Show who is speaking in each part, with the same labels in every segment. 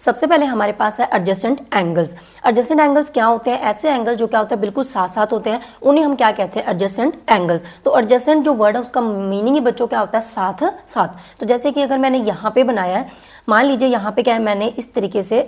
Speaker 1: सबसे पहले हमारे पास है एडजेसेंट एंगल्स। एडजेसेंट एंगल्स क्या होते हैं? ऐसे एंगल जो क्या होते हैं बिल्कुल साथ साथ होते हैं, उन्हें हम क्या कहते हैं? Adjacent angles. तो एडजेसेंट जो वर्ड है उसका मीनिंग ही बच्चों क्या होता है? साथ साथ। तो जैसे कि अगर मैंने यहाँ पे बनाया है, मान लीजिए यहाँ पे क्या है, मैंने इस तरीके से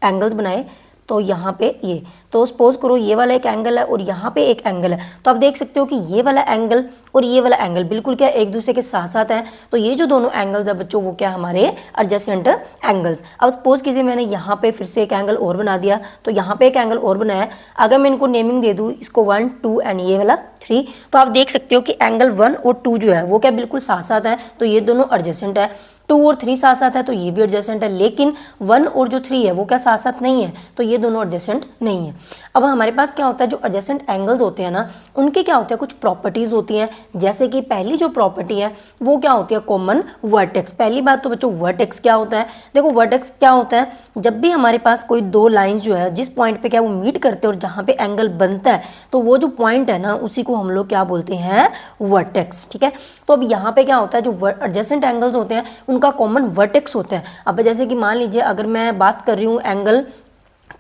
Speaker 1: एंगल्स बनाए, तो यहाँ पे ये, तो सपोज करो ये वाला एक एंगल है और यहाँ पे एक एंगल है, तो आप देख सकते हो कि ये वाला एंगल और ये वाला एंगल बिल्कुल क्या एक दूसरे के साथ साथ हैं। तो ये जो दोनों एंगल्स है बच्चों वो क्या हमारे एडजेसेंट एंगल्स। अब सपोज कीजिए मैंने यहाँ पे फिर से एक एंगल और बना दिया, तो यहाँ पे एक एंगल और बनाया, अगर मैं इनको नेमिंग दे दूँ, इसको 1 2 एंड ये वाला 3, तो आप देख सकते हो कि एंगल 1 और 2 जो है वो क्या बिल्कुल साथ साथ है, तो ये दोनों एडजेसेंट है। 2 और 3 साथ साथ है तो ये भी एडजेसेंट है, लेकिन 1 और जो 3 है वो क्या साथ साथ नहीं है, तो ये दोनों एडजेसेंट नहीं है। अब हमारे पास क्या होता है, जो एडजेसेंट एंगल्स होते हैं ना, उनके क्या होते हैं, कुछ प्रॉपर्टीज होती हैं। जैसे कि पहली जो प्रॉपर्टी है वो क्या होती है? Common vertex. पहली बात तो बच्चों वर्टेक्स क्या होता है? देखो वर्टेक्स क्या होता है, जब भी हमारे पास कोई दो लाइंस जो है जिस पॉइंट पे क्या वो मीट करते हैं और जहाँ पे एंगल बनता है, तो वो जो पॉइंट है ना उसी को हम लोग क्या बोलते हैं? वर्टेक्स। ठीक है, तो अब यहाँ पे क्या होता है, जो एडजेसेंट एंगल्स होते हैं उनका कॉमन वर्टेक्स होता है। अब जैसे कि मान लीजिए अगर मैं बात कर रही हूँ एंगल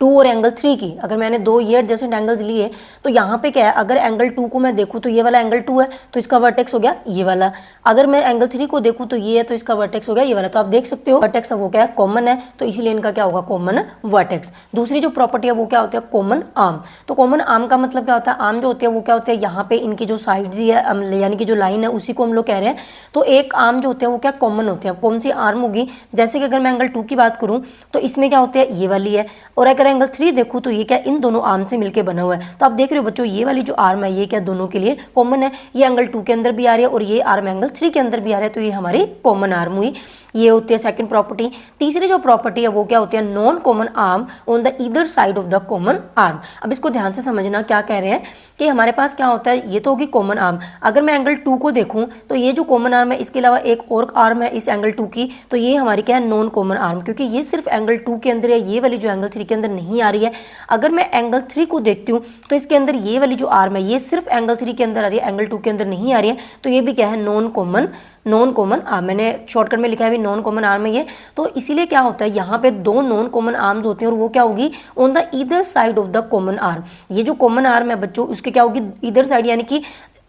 Speaker 1: 2 और एंगल 3 की, अगर मैंने दो ये एडजेसेंट एंगल्स लिए, तो यहाँ पे क्या है, अगर एंगल 2 को मैं देखूँ तो ये वाला एंगल 2 है, तो इसका वर्टेक्स हो गया ये वाला। अगर मैं एंगल 3 को देखूँ तो ये है, तो इसका वर्टेक्स हो गया ये वाला। तो आप देख सकते हो वर्टेक्स वो क्या है? कॉमन है, तो इसीलिए इनका क्या होगा? Common vertex. दूसरी जो प्रॉपर्टी है वो क्या होती है? Common arm. तो कॉमन आर्म का मतलब क्या होता है? आर्म जो होती है वो क्या होते हैं, यहाँ पे इनकी जो साइड्स ही है, यानी कि जो लाइन है उसी को हम लोग कह रहे हैं। तो एक आर्म जो होते हैं वो क्या कॉमन होते हैं। कौन सी आर्म होगी? जैसे कि अगर मैं एंगल 2 की बात करूँ तो इसमें क्या होते हैं? ये वाली है, और अगर एंगल 3 देखूँ तो ये क्या इन दोनों आर्म से मिलकर बना हुआ है। तो आप देख रहे हो बच्चों ये वाली जो आर्म है ये क्या दोनों के लिए कॉमन है, ये एंगल 2 के अंदर भी आ रही है और ये आर्म एंगल 3 के अंदर भी आ रहा है, तो ये हमारी कॉमन आर्म हुई। ये होती है सेकंड प्रॉपर्टी। तीसरी जो प्रॉपर्टी है वो क्या होती है? Non common arm on the either side of the common arm. अब इसको ध्यान से समझना, क्या कह रहे हैं कि हमारे पास क्या होता है, ये तो होगी कॉमन आर्म। अगर मैं एंगल 2 को देखूं तो ये जो कॉमन आर्म है इसके अलावा एक और आर्म है इस एंगल 2 की, तो ये हमारी क्या है? नॉन कॉमन आर्म, क्योंकि ये सिर्फ एंगल 2 के अंदर है, ये वाली जो एंगल 3 के अंदर नहीं आ रही है। अगर मैं एंगल 3 को देखती हूँ तो इसके अंदर ये वाली जो आर्म है ये सिर्फ एंगल 3 के अंदर आ रही है, एंगल 2 के अंदर नहीं आ रही है, तो ये भी क्या है? Non common arm. मैंने शॉर्टकट में लिखा है भी नॉन कॉमन आर्म है ये। तो इसीलिए क्या होता है, यहाँ पे दो नॉन कॉमन आर्म्स होती हैं और वो क्या होगी? On the either side of the common arm. ये जो कॉमन आर्म है बच्चों उसके क्या होगी? ईदर साइड, यानी कि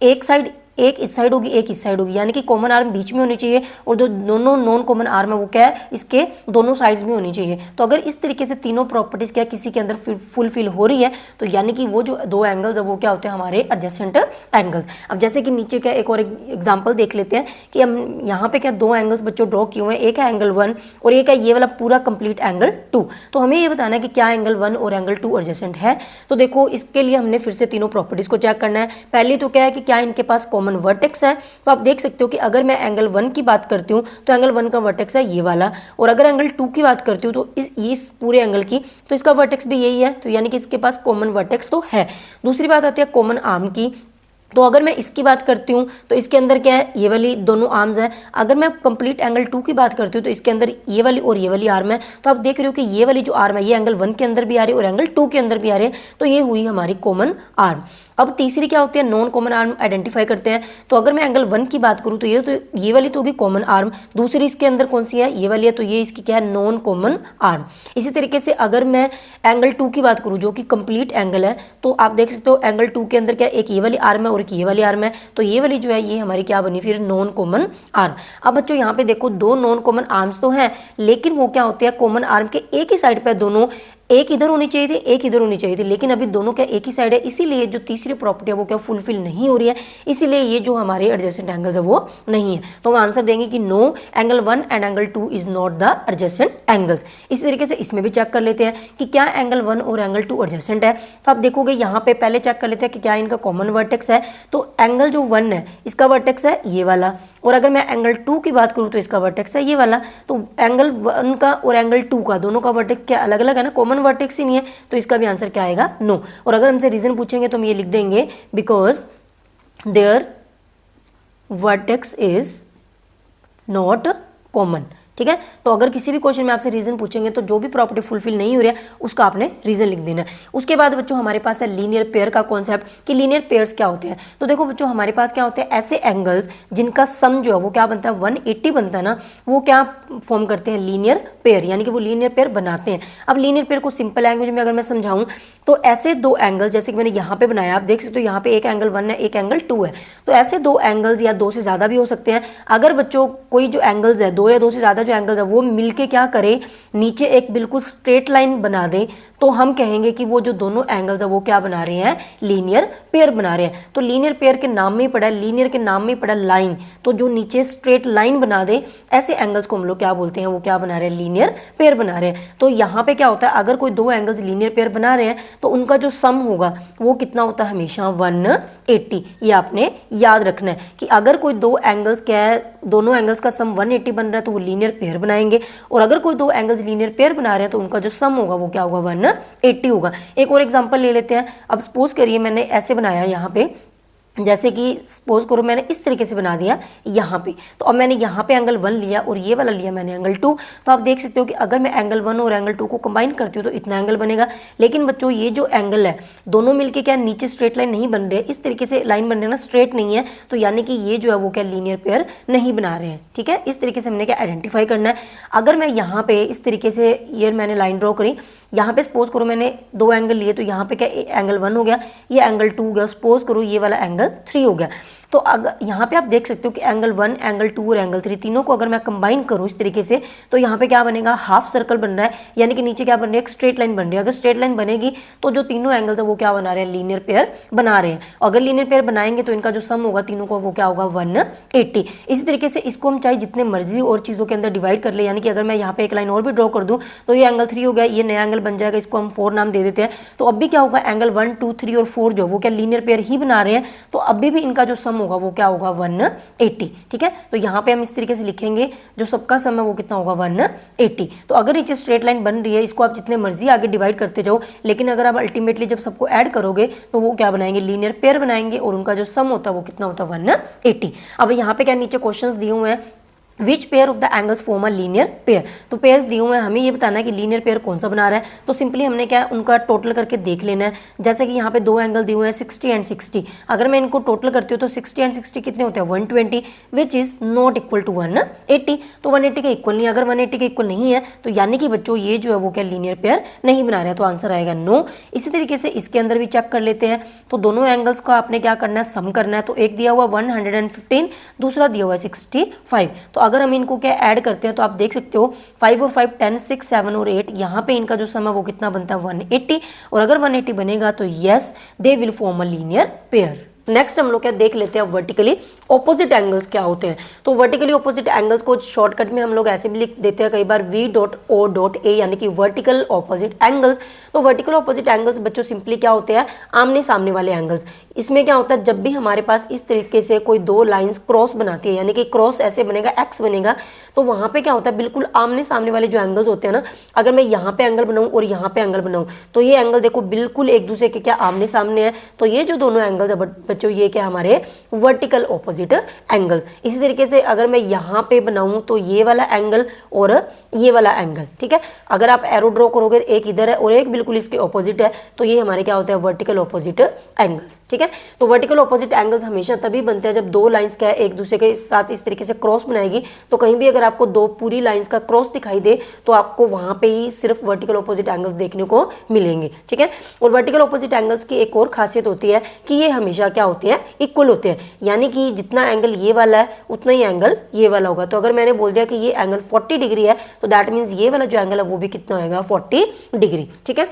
Speaker 1: एक साइड, एक इस साइड होगी एक इस साइड होगी, यानी कि कॉमन आर्म बीच में होनी चाहिए और जो दोनों नॉन कॉमन आर्म है वो क्या है? इसके दोनों साइड्स में होनी चाहिए। तो अगर इस तरीके से तीनों प्रॉपर्टीज क्या किसी के अंदर फुलफिल हो रही है, तो यानी कि वो जो दो एंगल्स है वो क्या होते हैं? हमारे एडजेसेंट एंगल्स। अब जैसे कि नीचे क्या एक और एग्जाम्पल देख लेते हैं कि हम यहाँ पे क्या दो एंगल्स बच्चों ड्रॉ किए हुए हैं, एक है एंगल 1 और एक है ये वाला पूरा कंप्लीट एंगल 2। तो हमें ये बताना है कि क्या एंगल 1 और एंगल 2 एडजेसेंट है। तो देखो इसके लिए हमने फिर से तीनों प्रॉपर्टीज को चेक करना है। पहली तो क्या है कि क्या इनके पास कॉमन वर्टेक्स है। तो आप देख सकते हो कि अगर मैं एंगल 1 की बात करती हूँ तो एंगल 1 का वर्टेक्स है ये वाला, और अगर एंगल 2 की बात करती हूँ तो इस पूरे एंगल की, तो इसका वर्टेक्स भी यही है, तो यानी कि इसके पास कॉमन वर्टेक्स तो है। दूसरी बात आती है कॉमन आर्म की। तो अगर मैं इसकी बात करती हूँ तो इसके अंदर क्या है? ये वाली दोनों आर्म्स है। अगर मैं कंप्लीट एंगल 2 की बात करती हूँ तो इसके अंदर ये वाली और ये वाली आर्म है। तो आप देख रहे हो कि ये वाली जो आर्म है ये एंगल 1 के अंदर भी आ रही है और एंगल 2 के अंदर भी आ रही है, तो ये हुई हमारी कॉमन आर्म। अब तीसरी क्या होती है? नॉन कॉमन आर्म आइडेंटिफाई करते हैं। तो अगर मैं एंगल 1 की बात करूँ तो ये वाली तो होगी कॉमन आर्म। दूसरी इसके अंदर कौन सी है? ये वाली है, तो ये इसकी क्या है? Non common arm. इसी तरीके से अगर मैं एंगल 2 की बात करूँ जो कि कंप्लीट एंगल है, तो आप देख सकते हो एंगल 2 के अंदर क्या एक ये वाली आर्म है और एक ये वाली आर्म है, तो ये वाली जो है ये हमारी क्या बनी? फिर नॉन कॉमन आर्म। अब बच्चों यहाँ पे देखो दो नॉन कॉमन आर्म्स तो हैं, लेकिन वो क्या होते हैं? कॉमन आर्म के एक ही साइड पे दोनों, एक इधर होनी चाहिए थी एक इधर होनी चाहिए थी, लेकिन अभी दोनों क्या एक ही साइड है, इसीलिए जो तीसरी प्रॉपर्टी है वो क्या फुलफिल नहीं हो रही है, इसीलिए ये जो हमारे एडजेसेंट एंगल्स है वो नहीं है। तो हम आंसर देंगे कि no, angle 1 and angle 2 is not the adjacent angles. इसी तरीके से इसमें भी चेक कर लेते हैं कि क्या एंगल 1 और एंगल 2 एडजेसेंट है। तो आप देखोगे यहाँ पे पहले चेक कर लेते हैं कि क्या इनका कॉमन वर्टेक्स है। तो एंगल जो 1 है इसका वर्टेक्स है ये वाला, और अगर मैं एंगल 2 की बात करूँ तो इसका वर्टेक्स है ये वाला। तो एंगल 1 का और एंगल 2 का दोनों का वर्टेक्स क्या अलग अलग है ना, कॉमन वर्टेक्स ही नहीं है, तो इसका भी आंसर क्या आएगा? नो। और अगर हमसे रीजन पूछेंगे तो हम ये लिख देंगे because their vertex is not common, ठीक है। तो अगर किसी भी क्वेश्चन में आपसे रीजन पूछेंगे तो जो भी प्रॉपर्टी फुलफिल नहीं हो रहा है उसका आपने रीजन लिख देना है। उसके बाद बच्चों हमारे पास है लीनियर पेयर का कॉन्सेप्ट कि लीनियर पेयर्स क्या होते हैं। तो देखो बच्चों हमारे पास क्या होते हैं, ऐसे एंगल्स जिनका सम जो है वो क्या बनता है 180 बनता है ना, वो क्या फॉर्म करते हैं लीनियर पेयर, यानी कि वो लीनियर पेयर बनाते हैं। अब लीनियर पेयर को सिंपल लैंग्वेज में अगर मैं समझाऊं तो ऐसे दो एंगल जैसे कि मैंने यहाँ पे बनाया, आप देख सकते हो यहाँ पे एक एंगल 1 है एक एंगल 2 है, तो ऐसे दो एंगल्स या दो से ज्यादा भी हो सकते हैं। अगर बच्चों कोई जो एंगल्स है, दो या दो से ज्यादा जो एंगल्स है वो मिलके क्या करे, नीचे एक बिल्कुल स्ट्रेट लाइन बना दे, तो हम कहेंगे कि वो जो दोनों एंगल्स है वो क्या बना रहे हैं, लीनियर पेयर बना रहे हैं। तो लीनियर पेयर के नाम में ही पड़ा है, लीनियर के नाम में ही पड़ा लाइन, तो जो नीचे स्ट्रेट लाइन बना दे ऐसे एंगल्स को हम लोग क्या बोलते हैं, वो क्या बना रहे हैं, लीनियर पेयर बना रहे हैं। तो यहाँ पे क्या होता है, अगर कोई दो एंगल्स लीनियर पेयर बना रहे हैं तो उनका जो सम होगा वो कितना होता है, हमेशा 180। ये आपने याद रखना है कि अगर कोई दो एंगल्स क्या है, दोनों एंगल्स का सम 180 बन रहा है तो वो लीनियर पेयर बनाएंगे, और अगर कोई दो एंगल्स लीनियर पेयर बना रहे हैं तो उनका जो सम होगा वो क्या होगा, 180 होगा। एक और एग्जांपल ले लेते हैं। अब सपोज करिए मैंने ऐसे बनाया यहाँ पे, जैसे कि सपोज करो मैंने इस तरीके से बना दिया यहाँ पे, तो अब मैंने यहाँ पे एंगल 1 लिया और ये वाला लिया मैंने एंगल 2, तो आप देख सकते हो कि अगर मैं एंगल 1 और एंगल 2 को कंबाइन करती हूँ तो इतना एंगल बनेगा। लेकिन बच्चों ये जो एंगल है दोनों मिलके क्या नीचे स्ट्रेट लाइन नहीं बन रहे, इस तरीके से लाइन बन रही है ना, स्ट्रेट नहीं है, तो यानी कि ये जो है वो क्या लीनियर पेयर नहीं बना रहे हैं। ठीक है, इस तरीके से हमने क्या आइडेंटिफाई करना है। अगर मैं यहाँ पे इस तरीके से ये मैंने लाइन ड्रॉ करी, यहाँ पे सपोज करो मैंने दो एंगल लिए, तो यहाँ पे क्या एंगल 1 हो गया, ये एंगल 2 हो गया, सपोज करो ये वाला एंगल 3 हो गया। तो अगर यहाँ पे आप देख सकते हो कि एंगल 1 एंगल 2 और एंगल 3 तीनों को अगर मैं कंबाइन करूँ इस तरीके से, तो यहाँ पे क्या बनेगा, हाफ सर्कल बन रहा है, यानी कि नीचे क्या बन रही है, एक स्ट्रेट लाइन बन रही है। अगर स्ट्रेट लाइन बनेगी तो जो तीनों एंगल्स है वो क्या बना रहे हैं, लीनियर पेयर बना रहे हैं। अगर लीनियर पेयर बनाएंगे तो इनका जो सम होगा तीनों को वो क्या होगा, 180। इसी तरीके से इसको हम चाहे जितने मर्जी और चीज़ों के अंदर डिवाइड कर ले, यानी कि अगर मैं यहाँ पे एक लाइन और भी ड्रॉ कर दूँ तो ये एंगल 3 हो गया, ये नया एंगल बन जाएगा, इसको हम 4 नाम दे देते हैं। तो अब भी क्या होगा, एंगल 1 2 3 और 4 जो वो क्या लीनियर पेयर ही बना रहे हैं, तो अभी भी इनका जो सम होगा वो क्या होगा, 180। ठीक है, तो यहाँ पे हम इस तरीके से लिखेंगे जो सबका सम है वो कितना होगा, 180। तो अगर नीचे स्ट्रेट लाइन बन रही है, इसको आप जितने मर्जी आगे डिवाइड करते जाओ, लेकिन अगर आप अल्टीमेटली जब सबको ऐड करोगे तो वो क्या बनाएंगे, लीनियर पेयर बनाएंगे, और उनका जो सम होता है वो कितना होता है, 180। अब यहाँ पे क्या नीचे क्वेश्चंस दिए हुए हैं, which pair of the angles form a linear pair. तो पेयर्स दिए हुए हैं, हमें ये बताना है कि लीनियर पेयर कौन सा बना रहा है। तो सिंपली हमने क्या है, उनका टोटल करके देख लेना है। जैसे कि यहाँ पे दो एंगल दिए हुए हैं 60 एंड 60, अगर मैं इनको टोटल करती हूँ तो 60 एंड 60 कितने होते हैं, 120, which is not equal to 180। तो 180 के इक्वल नहीं, अगर 180 के इक्वल नहीं है तो यानी कि बच्चों ये जो है वो क्या लीनियर पेयर नहीं बना रहा है, तो आंसर आएगा नो। इसी तरीके से इसके अंदर भी चेक कर लेते हैं। तो दोनों एंगल्स का आपने क्या करना है, सम करना है। तो एक दिया हुआ 115, दूसरा दिया हुआ 65। तो अगर हम इनको क्या ऐड करते हैं तो आप देख सकते हो 5 और 5 10, 6 7 और 8, यहाँ पे इनका जो सम है वो कितना बनता है, 180। और अगर 180 बनेगा तो yes they will form a linear pair. Next हम लोग क्या देख लेते हैं, वर्टिकली ऑपोजिट एंगल्स क्या होते हैं। तो वर्टिकली ऑपोजिट एंगल्स को शॉर्टकट में हम लोग ऐसे भी लिख देते हैं कई बार, V.O.A, यानी कि वर्टिकल ऑपोजिट एंगल्स। तो वर्टिकल ऑपोजिट एंगल्स बच्चों सिंपली क्या होते हैं, आमने सामने वाले एंगल्स। इसमें क्या होता है, जब भी हमारे पास इस तरीके से कोई दो लाइंस क्रॉस बनाती है, यानी कि क्रॉस ऐसे बनेगा, एक्स बनेगा, तो वहां पे क्या होता है, बिल्कुल आमने सामने वाले जो एंगल्स होते हैं ना, अगर मैं यहाँ पे एंगल बनाऊं और यहाँ पे एंगल बनाऊं तो ये एंगल देखो बिल्कुल एक दूसरे के क्या आमने सामने है। तो ये जो दोनों एंगल्स है बच्चों, ये क्या हमारे वर्टिकल ऑपोजिट एंगल्स। इसी तरीके से अगर मैं यहाँ पे बनाऊं तो ये वाला एंगल और ये वाला एंगल, ठीक है, अगर आप एरो ड्रॉ करोगे एक इधर है और एक बिल्कुल इसके ऑपोजिट है, तो ये हमारे क्या होता है, वर्टिकल ऑपोजिट एंगल्स। ठीक है, तो वर्टिकल ऑपोजिट एंगल्स हमेशा तभी बनते हैं जब दो लाइंस क्या है एक दूसरे के साथ इस तरीके से क्रॉस बनाएगी। तो कहीं भी अगर आपको दो पूरी लाइंस का क्रॉस दिखाई दे तो आपको वहां पे ही सिर्फ वर्टिकल ऑपोजिट एंगल्स देखने को मिलेंगे। ठीक है, और वर्टिकल ऑपोजिट एंगल्स की एक और खासियत होती है कि ये हमेशा क्या होते हैं, इक्वल होते हैं, यानी कि जितना एंगल ये वाला है उतना ही एंगल ये वाला होगा। तो अगर मैंने बोल दिया कि ये एंगल 40 डिग्री है तो दैट मीन्स ये वाला जो एंगल है वो भी कितना होगा, 40 डिग्री। ठीक है,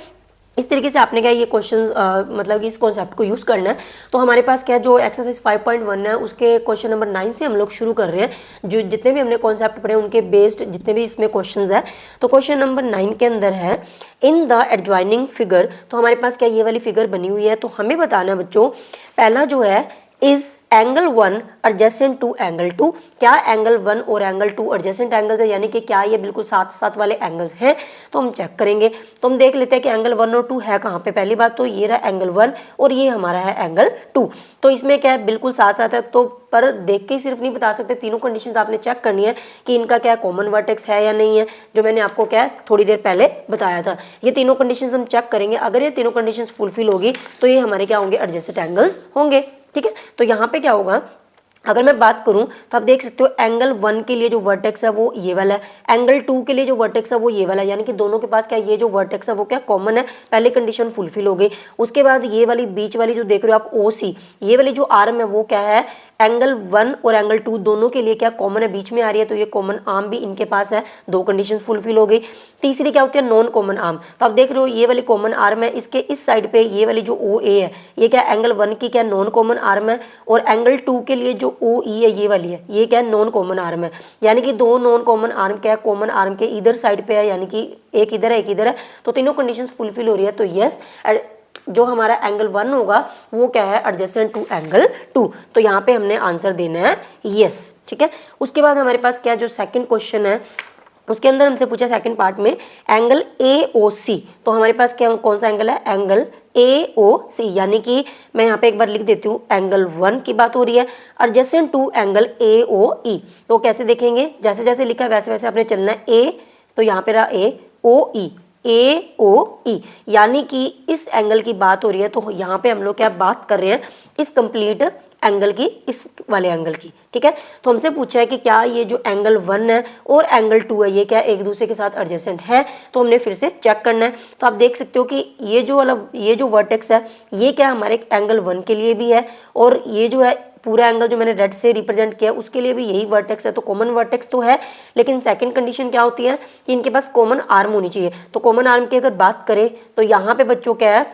Speaker 1: इस तरीके से आपने क्या ये क्वेश्चन मतलब कि इस कॉन्सेप्ट को यूज करना है। तो हमारे पास क्या जो एक्सरसाइज 5.1 है उसके क्वेश्चन नंबर 9 से हम लोग शुरू कर रहे हैं। जो जितने भी हमने कॉन्सेप्ट पढ़े उनके बेस्ड जितने भी इसमें क्वेश्चंस है। तो क्वेश्चन नंबर 9 के अंदर है इन द एडजॉइनिंग फिगर। तो हमारे पास क्या ये वाली फिगर बनी हुई है, तो हमें बताना है बच्चों, पहला जो है is angle 1 adjacent to angle 2, क्या एंगल 1 और एंगल 2 एडजेसेंट एंगल्स है, यानी कि क्या ये बिल्कुल साथ साथ वाले एंगल्स हैं। तो हम चेक करेंगे। तो हम देख लेते हैं कि एंगल 1 और 2 है कहाँ पे। पहली बात तो ये रहा एंगल 1 और ये हमारा है एंगल 2। तो इसमें क्या है, बिल्कुल साथ साथ है। तो पर देख के सिर्फ नहीं बता सकते, तीनों कंडीशंस आपने चेक करनी है कि इनका क्या कॉमन वर्टेक्स है या नहीं है, जो मैंने आपको क्या थोड़ी देर पहले बताया था। ये तीनों कंडीशंस हम चेक करेंगे। अगर ये तीनों कंडीशंस फुलफिल होगी तो ये हमारे क्या होंगे, एडजेसेंट एंगल्स होंगे। ठीक है, तो यहाँ पे क्या होगा, अगर मैं बात करूं तो आप देख सकते हो एंगल 1 के लिए जो वर्टेक्स है वो ये वाला है, एंगल 2 के लिए जो वर्टेक्स है वो ये वाला है, यानी कि दोनों के पास क्या ये जो वर्टेक्स है वो क्या कॉमन है। पहले कंडीशन फुलफिल हो गई। उसके बाद ये वाली बीच वाली जो देख रहे हो आप OC, ये वाली जो आर्म है वो क्या है, एंगल 1 और एंगल 2 दोनों के लिए क्या कॉमन है, बीच में आ रही है, तो ये कॉमन आर्म भी इनके पास है। दो कंडीशन फुलफिल हो गई। तीसरी क्या होती है, नॉन कॉमन आर्म। तो आप देख रहे हो ये वाली कॉमन आर्म है, इसके इस साइड पे ये वाली जो OA है ये क्या एंगल 1 की क्या नॉन कॉमन आर्म है, और एंगल 2 के लिए जो OE है ये वाली है, ये क्या नॉन कॉमन आर्म है। यानी कि दो नॉन कॉमन आर्म क्या है, कॉमन आर्म के इधर साइड पे है, यानी कि एक इधर है एक इधर है। तो तीनों कंडीशंस फुलफिल हो रही है। तो यस, जो हमारा एंगल 1 होगा वो क्या है, एडजेसेंट टू एंगल 2। तो यहाँ पे हमने आंसर देना है यस। ठीक है, उसके बाद हमारे पास क्या जो सेकंड क्वेश्चन है उसके अंदर हमसे पूछा सेकंड पार्ट में एंगल AOC। तो हमारे पास क्या कौन सा एंगल है, एंगल AOC, यानी कि मैं यहाँ पे एक बार लिख देती हूँ, एंगल 1 की बात हो रही है, एडजेसेंट टू एंगल AOE। तो कैसे देखेंगे, जैसे जैसे लिखा है वैसे वैसे आपने चलना है। A तो यहाँ पे रहा AOE, AOE, यानी कि इस एंगल की बात हो रही है। तो यहाँ पे हम लोग क्या बात कर रहे हैं, इस कंप्लीट एंगल की, इस वाले एंगल की। ठीक है, तो हमसे पूछा है कि क्या ये जो एंगल 1 है और एंगल 2 है ये क्या एक दूसरे के साथ एडजेसेंट है। तो हमने फिर से चेक करना है। तो आप देख सकते हो कि ये जो वर्टेक्स है ये क्या हमारे एंगल 1 के लिए भी है, और ये जो है पूरा एंगल जो मैंने रेड से रिप्रेजेंट किया उसके लिए भी यही वर्टेक्स है। तो कॉमन वर्टेक्स तो है, लेकिन सेकंड कंडीशन क्या होती है कि इनके पास कॉमन आर्म होनी चाहिए। तो कॉमन आर्म की अगर बात करें तो यहाँ पे बच्चों क्या है,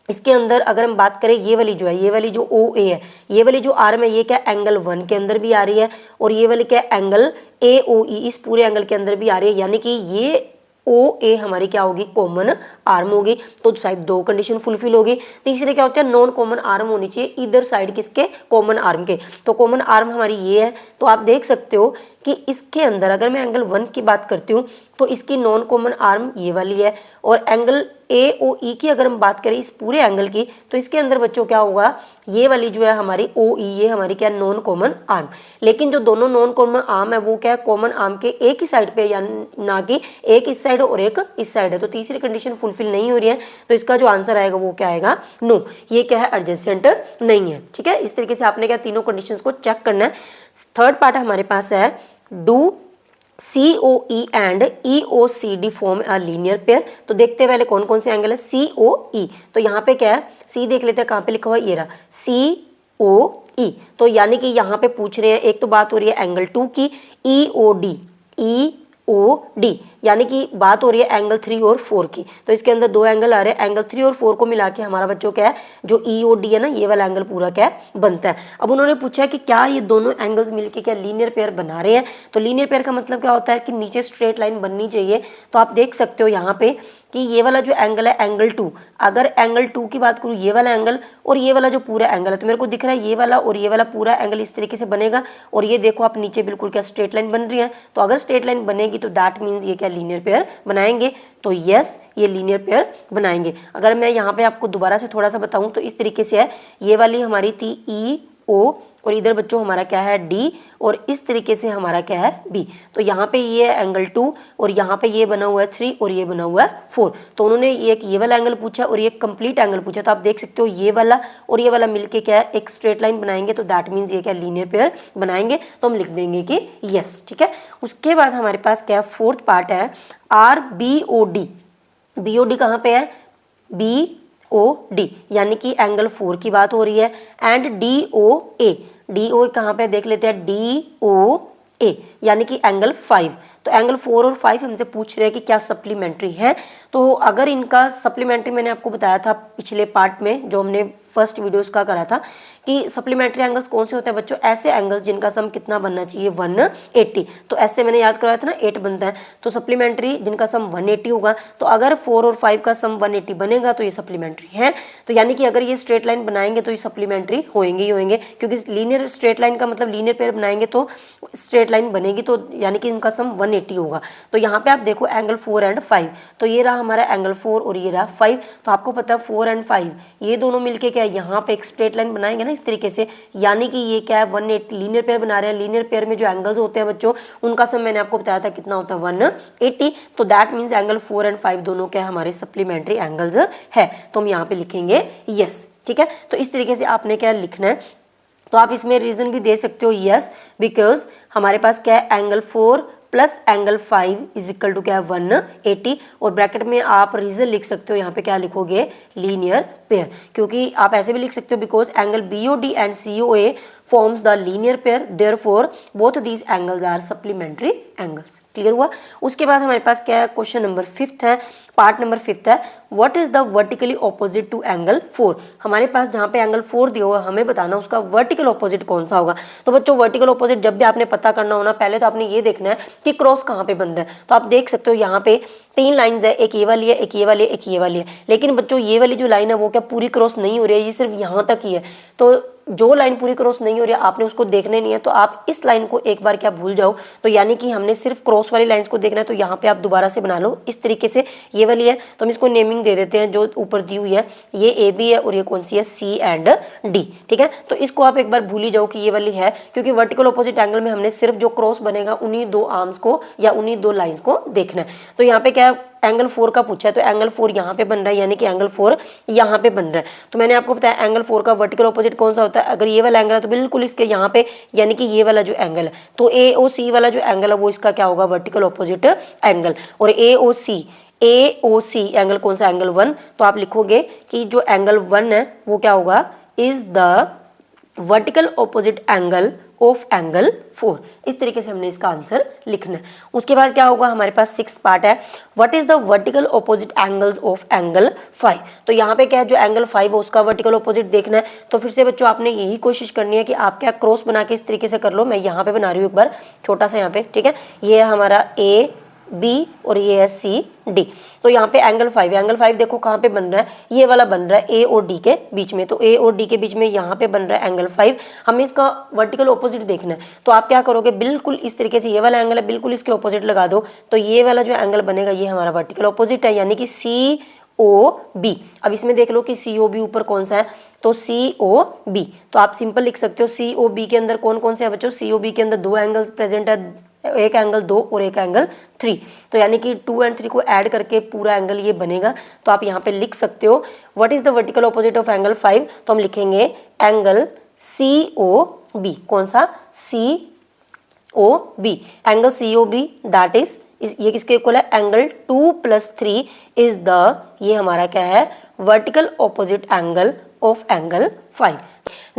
Speaker 1: इसके अंदर अगर हम बात करें ये वाली जो है, ये वाली जो OA है, ये वाली जो आर्म है ये क्या एंगल 1 के अंदर भी आ रही है, और ये वाली क्या एंगल AOE इस पूरे एंगल के अंदर भी आ रही है, यानी कि ये OA हमारी क्या होगी, कॉमन आर्म होगी। तो शायद दो कंडीशन फुलफिल होगी। तीसरे क्या होता है, नॉन कॉमन आर्म होनी चाहिए इधर साइड किसके, कॉमन आर्म के। तो कॉमन आर्म हमारी ये है। तो आप देख सकते हो कि इसके अंदर अगर मैं एंगल 1 की बात करती हूँ तो इसकी नॉन कॉमन आर्म ये वाली है, और एंगल AOE की अगर हम बात करें इस पूरे एंगल की तो इसके अंदर बच्चों क्या होगा, ये वाली जो है हमारी OE ये हमारी क्या नॉन कॉमन आर्म। लेकिन जो दोनों नॉन कॉमन आर्म है वो क्या है, कॉमन आर्म के एक ही साइड पे, या ना कि एक इस साइड और एक इस साइड है। तो तीसरी कंडीशन फुलफिल नहीं हो रही है। तो इसका जो आंसर आएगा वो क्या आएगा, नो, ये क्या है एडजेसेंट नहीं है। ठीक है, इस तरीके से आपने क्या तीनों कंडीशंस को चेक करना है। थर्ड पार्ट हमारे पास है, do COE and EOCD form a linear pair. तो देखते हैं पहले कौन कौन से एंगल है। COE, तो यहाँ पे क्या है, C देख लेते हैं कहाँ पे लिखा हुआ है, ये रहा COE। तो यानी कि यहाँ पे पूछ रहे हैं, एक तो बात हो रही है एंगल 2 की, EOD, यानी कि बात हो रही है एंगल 3 और 4 की। तो इसके अंदर दो एंगल आ रहे हैं, एंगल 3 और 4 को मिला के हमारा बच्चों क्या है, जो EOD है ना ये वाला एंगल पूरा क्या है बनता है। अब उन्होंने पूछा है कि क्या ये दोनों एंगल्स मिलके क्या लीनियर पेयर बना रहे हैं। तो लीनियर पेयर का मतलब क्या होता है कि नीचे स्ट्रेट लाइन बननी चाहिए। तो आप देख सकते हो यहाँ पे कि ये वाला जो एंगल है एंगल 2, अगर एंगल 2 की बात करूँ ये वाला एंगल और ये वाला जो पूरा एंगल है, तो मेरे को दिख रहा है ये वाला और ये वाला पूरा एंगल इस तरीके से बनेगा। और ये देखो आप नीचे बिल्कुल क्या स्ट्रेट लाइन बन रही है। तो अगर स्ट्रेट लाइन बनेगी तो दैट मीन्स ये क्या लीनियर पेयर बनाएंगे। तो यस, ये लीनियर पेयर बनाएंगे। अगर मैं यहाँ पे आपको दोबारा से थोड़ा सा बताऊँ तो इस तरीके से है, ये वाली हमारी थी EO और इधर बच्चों हमारा क्या है D, और इस तरीके से हमारा क्या है B। तो यहाँ पे ये है एंगल 2 और यहाँ पे ये बना हुआ है 3 और ये बना हुआ है 4। तो उन्होंने एक ये वाला एंगल पूछा और ये कंप्लीट एंगल पूछा। तो आप देख सकते हो ये वाला और ये वाला मिलके क्या है एक स्ट्रेट लाइन बनाएंगे। तो दैट मीन्स ये क्या लीनियर पेयर बनाएंगे। तो हम लिख देंगे कि यस। ठीक है, उसके बाद हमारे पास क्या फोर्थ पार्ट है RBOD। BOD कहाँ पे है, BOD, यानी कि एंगल 4 की बात हो रही है। एंड DOA, DOA कहाँ पे देख लेते हैं, DOA यानी कि एंगल 5। तो एंगल 4 और 5 हमसे पूछ रहे हैं कि क्या सप्लीमेंट्री है। तो अगर इनका सप्लीमेंट्री, मैंने आपको बताया था पिछले पार्ट में जो हमने फर्स्ट वीडियोस का करा था कि सप्लीमेंट्री एंगल्स कौन से होते हैं बच्चों, ऐसे एंगल्स जिनका सम कितना बनना चाहिए 180। तो ऐसे मैंने याद करवाया था ना 8 बनता है, तो सप्लीमेंट्री जिनका सम 180 होगा। तो अगर 4 और 5 का सम 180 बनेगा तो ये सप्लीमेंट्री है। तो यानी कि अगर ये स्ट्रेट लाइन बनाएंगे तो ये सप्लीमेंट्री होंगे ही होंगे, क्योंकि लीनियर स्ट्रेट लाइन का मतलब लीनियर पेयर बनाएंगे तो स्ट्रेट लाइन बनेगी, तो यानी कि इनका सम 180 होगा। तो यहाँ पे आप देखो एंगल 4 एंड 5, तो ये रहा हमारा एंगल 4 और ये रहा 5। तो आपको पता है 4 एंड 5 ये दोनों मिलके क्या है, यहाँ पे एक स्ट्रेट लाइन बनाएंगे ना इस तरीके से, यानी कि ये क्या है 180 लीनियर पेयर बना रहे हैं। लीनियर पेयर में जो एंगल्स होते हैं बच्चों उनका सम मैंने आपको बताया था कितना होता है 180। तो दैट मीन्स एंगल 4 एंड 5 दोनों क्या हमारे सप्लीमेंट्री एंगल्स है। तो हम यहाँ पे लिखेंगे यस, ठीक है। तो इस तरीके से आपने क्या लिखना है, तो आप इसमें रीजन भी दे सकते हो यस, बिकॉज हमारे पास क्या है angle 4 plus angle 5 is equal to क्या है 180, और ब्रैकेट में आप रीजन लिख सकते हो, यहाँ पे क्या लिखोगे लीनियर पेयर, क्योंकि आप ऐसे भी लिख सकते हो because angle BOD and COA forms the linear pair, therefore both these angles are supplementary angles। Clear हुआ। उसके बाद हमारे पास क्या है, क्वेश्चन नंबर 5 है, पार्ट नंबर 5 है, what is the vertically opposite to angle 4। हमारे पास जहाँ पे एंगल 4 दिया हुआ हमें बताना उसका वर्टिकल ऑपोजिट कौन सा होगा। तो बच्चों वर्टिकल ऑपोजिट जब भी आपने पता करना हो ना, पहले तो आपने ये देखना है कि क्रॉस कहाँ पे बन रहा है। तो आप देख सकते हो यहाँ पे 3 लाइंस है, एक ये वाली है, एक ये वाली है, एक ये वाली है, लेकिन बच्चों ये वाली जो लाइन है वो क्या पूरी क्रॉस नहीं हो रही है, ये सिर्फ यहाँ तक ही है। तो जो लाइन पूरी क्रॉस नहीं हो रही है आपने उसको देखना नहीं है, तो आप इस लाइन को एक बार क्या भूल जाओ। तो यानी कि हमने सिर्फ क्रॉस वाली लाइंस को देखना है, तो यहाँ पे आप दोबारा से बना लो इस तरीके से। ये वाली है तो हम इसको नेमिंग दे देते हैं, जो ऊपर दी हुई है ये AB है और ये कौन सी है C एंड D, ठीक है। तो इसको आप एक बार भूल ही जाओ कि ये वाली है, क्योंकि वर्टिकल ऑपोजिट एंगल में हमने सिर्फ जो क्रॉस बनेगा उन्हीं 2 आर्म्स को या उन्हीं 2 लाइंस को देखना है। तो यहाँ पे क्या एंगल 4 का पूछा है, तो एंगल 4 यहाँ पे बन रहा है, यानी कि एंगल 4 यहाँ पे बन रहा है। तो मैंने आपको बताया एंगल 4 का वर्टिकल ऑपोजिट कौन सा होता है, अगर ये वाला एंगल है तो बिल्कुल इसके यहाँ पे, यानी कि ये वाला जो एंगल है, तो AOC वाला जो एंगल है वो इसका क्या होगा वर्टिकल ऑपोजिट एंगल। और AOC एंगल कौन सा, एंगल 1। तो आप लिखोगे कि जो एंगल 1 है वो क्या होगा, is the vertical opposite angle of angle 4। इस तरीके से हमने इसका आंसर लिखना है। उसके बाद क्या होगा, हमारे पास 6th पार्ट है, what is the vertical opposite angles of angle 5। तो यहाँ पे क्या है, जो एंगल 5 है उसका वर्टिकल ऑपोजिट देखना है। तो फिर से बच्चों आपने यही कोशिश करनी है कि आप क्या क्रॉस बना के इस तरीके से कर लो। मैं यहाँ पे बना रही हूँ एक बार छोटा सा यहाँ पे, ठीक है। ये है हमारा AB और ये है CD। तो यहाँ पे एंगल 5 है, एंगल 5 देखो कहाँ पे बन रहा है, ये वाला बन रहा है A और D के बीच में। तो A और D के बीच में यहाँ पे बन रहा है एंगल 5, हमें इसका वर्टिकल ऑपोजिट देखना है। तो आप क्या करोगे, बिल्कुल इस तरीके से ये वाला एंगल है बिल्कुल इसके ऑपोजिट लगा दो, तो ये वाला जो एंगल बनेगा ये हमारा वर्टिकल ऑपोजिट है, यानी कि COB। अब इसमें देख लो कि COB ऊपर कौन सा है, तो COB। तो आप सिंपल लिख सकते हो COB के अंदर कौन कौन से है बच्चों, COB के अंदर 2 एंगल्स प्रेजेंट है, एक एंगल 2 और एक एंगल 3। तो यानी कि 2 और 3 को ऐड करके पूरा एंगल ये बनेगा। तो आप यहाँ पे लिख सकते हो what is the vertical opposite of angle 5। तो हम लिखेंगे एंगल COB, कौन सा, COB, angle COB that is ये किसके इक्वल है, एंगल 2 + 3 इज द, ये हमारा क्या है vertical opposite angle of angle 5।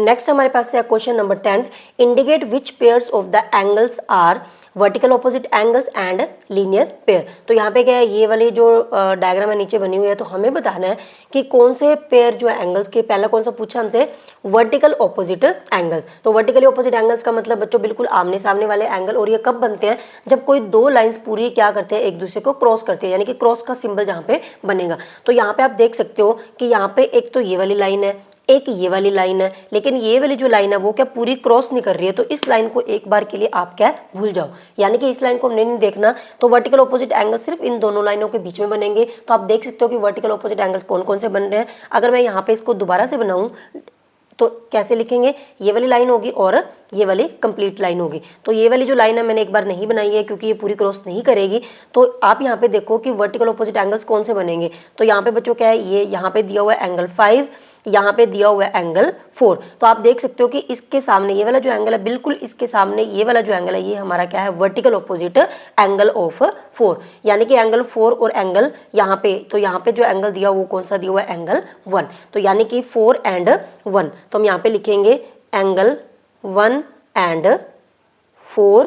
Speaker 1: Next हमारे पास है question number 10th, indicate which pairs of the angles are vertical opposite angles and linear pair. तो यहाँ पे क्या है, ये वाली जो डायग्राम है नीचे बनी हुई है, तो हमें बताना है कि कौन से पेयर जो है एंगल्स के, पहला कौन सा पूछा हमसे, वर्टिकल ऑपोजिट एंगल्स। तो वर्टिकली ऑपोजिट एंगल्स का मतलब बच्चों बिल्कुल आमने सामने वाले एंगल, और ये कब बनते हैं, जब कोई 2 लाइंस पूरी क्या करते हैं, एक दूसरे को क्रॉस करते हैं, यानी कि क्रॉस का सिंबल जहाँ पे बनेगा। तो यहाँ पे आप देख सकते हो कि यहाँ पे एक तो ये वाली लाइन है, एक ये वाली लाइन है, लेकिन ये वाली जो लाइन है वो क्या पूरी क्रॉस नहीं कर रही है। तो इस लाइन को एक बार के लिए आप क्या भूल जाओ, यानी कि इस लाइन को हमने नहीं देखना। तो वर्टिकल ऑपोजिट एंगल सिर्फ इन दोनों लाइनों के बीच में बनेंगे। तो आप देख सकते हो कि वर्टिकल ऑपोजिट एंगल्स कौन कौन से बन रहे हैं। अगर मैं यहाँ पे इसको दोबारा से बनाऊं तो कैसे लिखेंगे, ये वाली लाइन होगी और ये वाली कंप्लीट लाइन होगी। तो ये वाली जो लाइन है मैंने एक बार नहीं बनाई है क्योंकि ये पूरी क्रॉस नहीं करेगी। तो आप यहाँ पे देखो कि वर्टिकल ऑपोजिट एंगल्स कौन से बनेंगे। तो यहाँ पे बच्चों क्या है, ये यहाँ पे दिया हुआ है एंगल 5, यहाँ पे दिया हुआ है एंगल 4। तो आप देख सकते हो कि इसके सामने ये वाला जो एंगल है, बिल्कुल इसके सामने ये वाला जो एंगल है, ये हमारा क्या है वर्टिकल ऑपोजिट एंगल ऑफ 4, यानी कि एंगल 4 और एंगल यहाँ पे, तो यहाँ पे जो एंगल दिया वो कौन सा दिया हुआ है, एंगल 1। तो यानी कि 4 एंड 1। तो हम यहाँ पे लिखेंगे एंगल 1 एंड 4,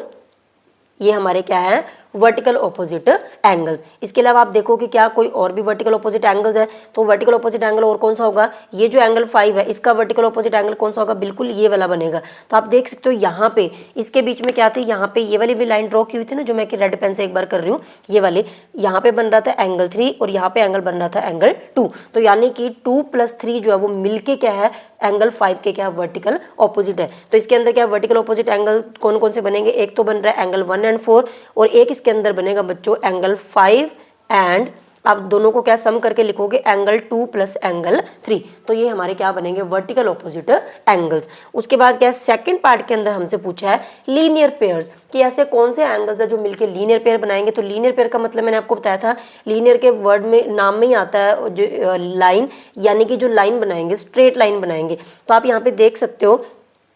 Speaker 1: ये हमारे क्या है वर्टिकल ऑपोजिट एंगल्स। इसके अलावा आप देखो कि क्या कोई और भी वर्टिकल ऑपोजिट एंगल्स है, तो वर्टिकल ऑपोजिट एंगल और कौन सा होगा, ये जो एंगल 5 है इसका वर्टिकल ऑपोजिट एंगल कौन सा होगा, बिल्कुल ये वाला बनेगा। तो आप देख सकते हो यहाँ पे इसके बीच में क्या थी, यहाँ पे ये वाली भी लाइन ड्रॉ की हुई थी ना, जो मैं कि रेड पेन से एक बार कर रही हूँ, ये वाली यहाँ पे बन रहा था एंगल 3 और यहाँ पे एंगल बन रहा था एंगल 2। तो यानी कि 2 + 3 जो है वो मिलके क्या है, एंगल 5 के क्या वर्टिकल ऑपोजिट है। तो इसके अंदर क्या वर्टिकल ऑपोजिट एंगल कौन कौन से बनेंगे, एक तो बन रहा है एंगल 1 और 4 और एक इसके अंदर बनेगा बच्चों एंगल 5 एंड आप दोनों को क्या सम करके लिखोगे एंगल 2 + एंगल 3। तो ये हमारे क्या बनेंगे वर्टिकल ऑपोजिट एंगल्स। उसके बाद क्या सेकंड पार्ट के अंदर हमसे पूछा है लीनियर पेयर्स, कि ऐसे कौन से एंगल्स है जो मिलके लीनियर पेयर बनाएंगे। तो लीनियर पेयर का मतलब मैंने आपको बताया था, लीनियर के वर्ड में नाम में ही आता है जो लाइन, यानी कि जो लाइन बनाएंगे स्ट्रेट लाइन बनाएंगे। तो आप यहाँ पे देख सकते हो,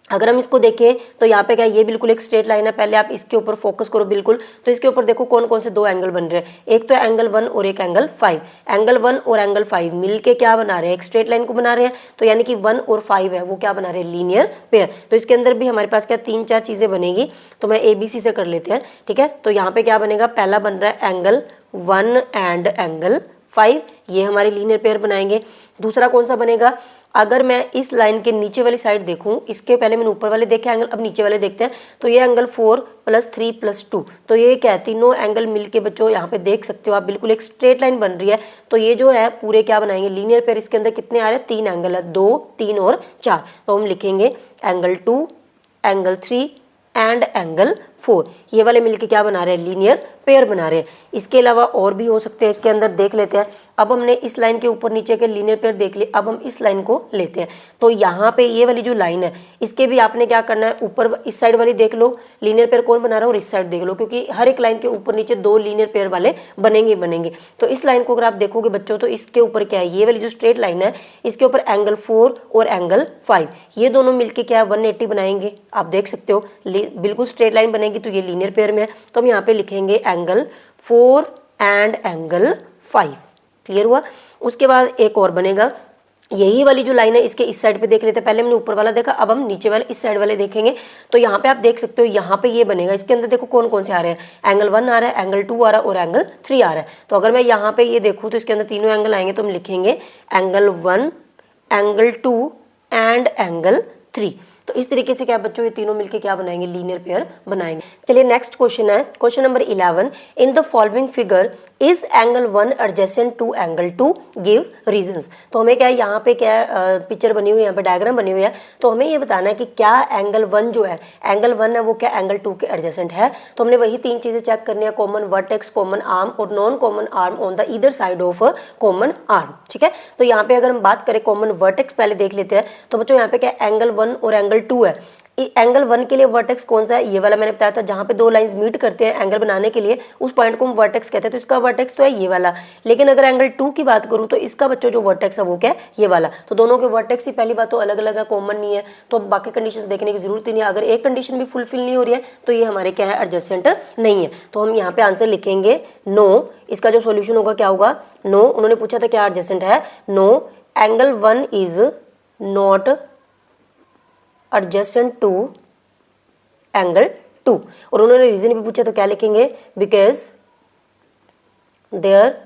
Speaker 1: अगर हम इसको देखें तो यहाँ पे क्या ये बिल्कुल एक स्ट्रेट लाइन है, पहले आप इसके ऊपर फोकस करो बिल्कुल। तो इसके ऊपर देखो कौन कौन से दो एंगल बन रहे हैं, एक तो एंगल 1 और एक एंगल 5। एंगल 1 और एंगल 5 मिलके क्या बना रहे हैं, एक स्ट्रेट लाइन को बना रहे हैं। तो यानी कि 1 और 5 है वो क्या बना रहे हैं, लीनियर पेयर। तो इसके अंदर भी हमारे पास क्या 3-4 चीजें बनेगी, तो मैं ABC से कर लेते हैं, ठीक है। तो यहाँ पे क्या बनेगा, पहला बन रहा है एंगल 1 एंड एंगल 5, ये हमारे लीनियर पेयर बनाएंगे। दूसरा कौन सा बनेगा, अगर मैं इस लाइन के नीचे वाली साइड देखूं, इसके पहले मैंने ऊपर वाले देखे एंगल, अब नीचे वाले देखते हैं। तो ये एंगल 4 + 3 + 2, तो ये क्या है, तीनों एंगल मिलके बच्चों यहाँ पे देख सकते हो आप बिल्कुल एक स्ट्रेट लाइन बन रही है। तो ये जो है पूरे क्या बनाएंगे लीनियर पेयर। इसके अंदर कितने आ रहे हैं, 3 एंगल है, 2, 3 और 4। तो हम लिखेंगे एंगल 2, एंगल 3 एंड एंगल 4, ये वाले मिलके क्या बना रहे हैं, लीनियर पेयर बना रहे हैं। इसके अलावा और भी हो सकते हैं, इसके अंदर देख लेते हैं। अब हमने इस लाइन के ऊपर नीचे के लीनियर पेयर देख लिए, अब हम इस लाइन को लेते हैं। तो यहाँ पे ये वाली जो लाइन है इसके भी आपने क्या करना है, ऊपर इस साइड वाली देख लो लीनियर पेयर कौन बना रहा है और इस साइड देख लो, क्योंकि हर एक लाइन के ऊपर नीचे 2 लीनियर पेयर वाले बनेंगे। तो इस लाइन को अगर आप देखोगे बच्चों, तो इसके ऊपर क्या है, ये वाली जो स्ट्रेट लाइन है इसके ऊपर एंगल 4 और एंगल 5, ये दोनों मिलके क्या है 180 बनाएंगे। आप देख सकते हो बिल्कुल स्ट्रेट लाइन बनेगी, तो ये लीनियर पेयर में है। तो हम यहाँ पे लिखेंगे एंगल 4 एंड एंगल 5, क्लियर हुआ। उसके बाद एक और बनेगा, यही वाली जो लाइन है इसके इस साइड पे देख लेते हैं, पहले हमने ऊपर वाला देखा, अब हम नीचे वाले इस साइड वाले देखेंगे। तो यहाँ पे आप देख सकते हो, यहाँ पे ये बनेगा, इसके अंदर देखो कौन कौन से आ रहे हैं, एंगल 1 आ रहा है, एंगल 2 आ रहा है और एंगल 3 आ रहा है। तो अगर मैं यहाँ पे ये देखूँ तो इसके अंदर तीनों एंगल आएंगे, तो हम लिखेंगे एंगल 1, एंगल 2 एंड एंगल 3। तो इस तरीके से क्या बच्चों, ये तीनों मिलके क्या बनाएंगे, लीनियर पेयर बनाएंगे। चलिए नेक्स्ट क्वेश्चन है, question number 11, in the following figure is angle 1 adjacent to angle 2, give reasons. तो हमें क्या है, यहाँ पे क्या पिक्चर बनी हुई है, यहाँ पे डायग्राम बनी हुई है। तो हमें ये बताना है कि क्या एंगल 1 जो है, एंगल 1 है वो क्या एंगल 2 के एडजेसेंट है। तो हमने वही 3 चीजें चेक करनी है, कॉमन वर्टेक्स, कॉमन आर्म और non common arm on the either side of common arm, ठीक है। तो यहाँ पे अगर हम बात करें कॉमन वर्टेक्स पहले देख लेते हैं। तो बच्चों यहाँ पे क्या एंगल 1 और एंगल 2 है। एंगल 1 के लिए वर्टेक्स कौन सा है, ये वाला मैंने बताया था, जहां पे 2 लाइंस मीट करते हैं एंगल बनाने के लिए, उस पॉइंट को हम वर्टेक्स कहते हैं। तो इसका वर्टेक्स तो है ये वाला। लेकिन अगर एंगल 2 की बात करूं तो इसका बच्चों जो वर्टेक्स है वो क्या है, ये वाला। तो दोनों के वर्टेक्स ही पहली बात तो अलग अलग है, कॉमन नहीं है, तो बाकी कंडीशन देखने की जरूरत ही नहीं है। अगर एक कंडीशन भी फुलफिल नहीं हो रही है तो ये हमारे क्या है, एडजेसेंट नहीं है। तो हम यहाँ पे आंसर लिखेंगे नो। इसका जो सोल्यूशन होगा क्या होगा, नो। उन्होंने पूछा था क्या एडजेसेंट है, no, angle 1 is not adjacent to angle 2। और उन्होंने रीजन भी पूछा, तो क्या लिखेंगे, because their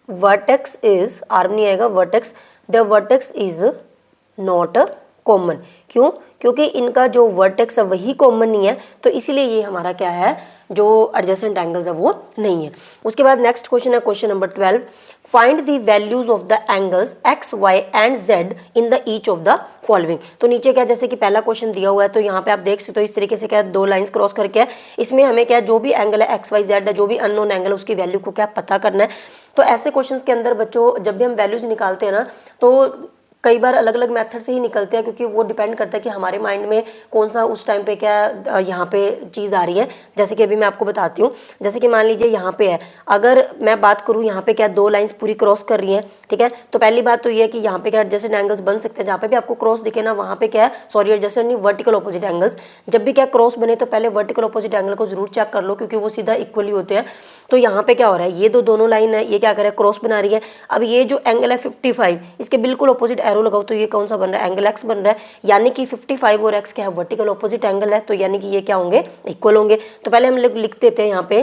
Speaker 1: vertex is, arm नहीं आएगा, vertex, their vertex is not common. क्यों, क्योंकि इनका जो वर्टेक्स है वही कॉमन नहीं है, तो इसीलिए ये हमारा क्या है, जो एडजेसेंट एंगल्स है वो नहीं है। उसके बाद नेक्स्ट क्वेश्चन है, question number 12, find the values of the angles x, y and z in the each of the following. तो नीचे क्या, जैसे कि पहला क्वेश्चन दिया हुआ है, तो यहाँ पे आप देख सकते हो इस तरीके से क्या 2 लाइंस क्रॉस करके है। इसमें हमें क्या, जो भी एंगल है एक्स वाई जेड है, जो भी अननोन एंगल है उसकी वैल्यू को क्या पता करना है। तो ऐसे क्वेश्चन के अंदर बच्चों जब भी हम वैल्यूज निकालते हैं ना, तो कई बार अलग अलग मेथड से ही निकलते हैं, क्योंकि वो डिपेंड करता है कि हमारे माइंड में कौन सा उस टाइम पे क्या यहाँ पे चीज़ आ रही है। जैसे कि अभी मैं आपको बताती हूँ, जैसे कि मान लीजिए यहाँ पे है, अगर मैं बात करूँ यहाँ पे क्या 2 लाइंस पूरी क्रॉस कर रही हैं, ठीक है। तो पहली बात तो ये है कि यहाँ पे क्या एडजेसेंट एंगल्स बन सकते हैं, जहाँ पे भी आपको क्रॉस दिखे ना वहाँ पे क्या है, सॉरी एडजेसेंट नहीं, वर्टिकल ऑपोजिट एंगल्स। जब भी क्या क्रॉस बने तो पहले वर्टिकल ऑपोजिट एंगल को जरूर चेक कर लो, क्योंकि वो सीधा इक्वली होते हैं। तो यहाँ पे क्या हो रहा है, ये दोनों लाइन है, ये क्या कर रहा है, क्रॉस बना रही है। अब ये जो एंगल है 55, इसके बिल्कुल ऑपोजिट एरो लगाओ तो ये कौन सा बन रहा है, एंगल एक्स बन रहा है, यानी कि 55 और एक्स क्या है, वर्टिकल ऑपोजिट एंगल है, तो यानी कि ये क्या होंगे, इक्वल होंगे। तो पहले हम लोग लिख देते हैं यहाँ पे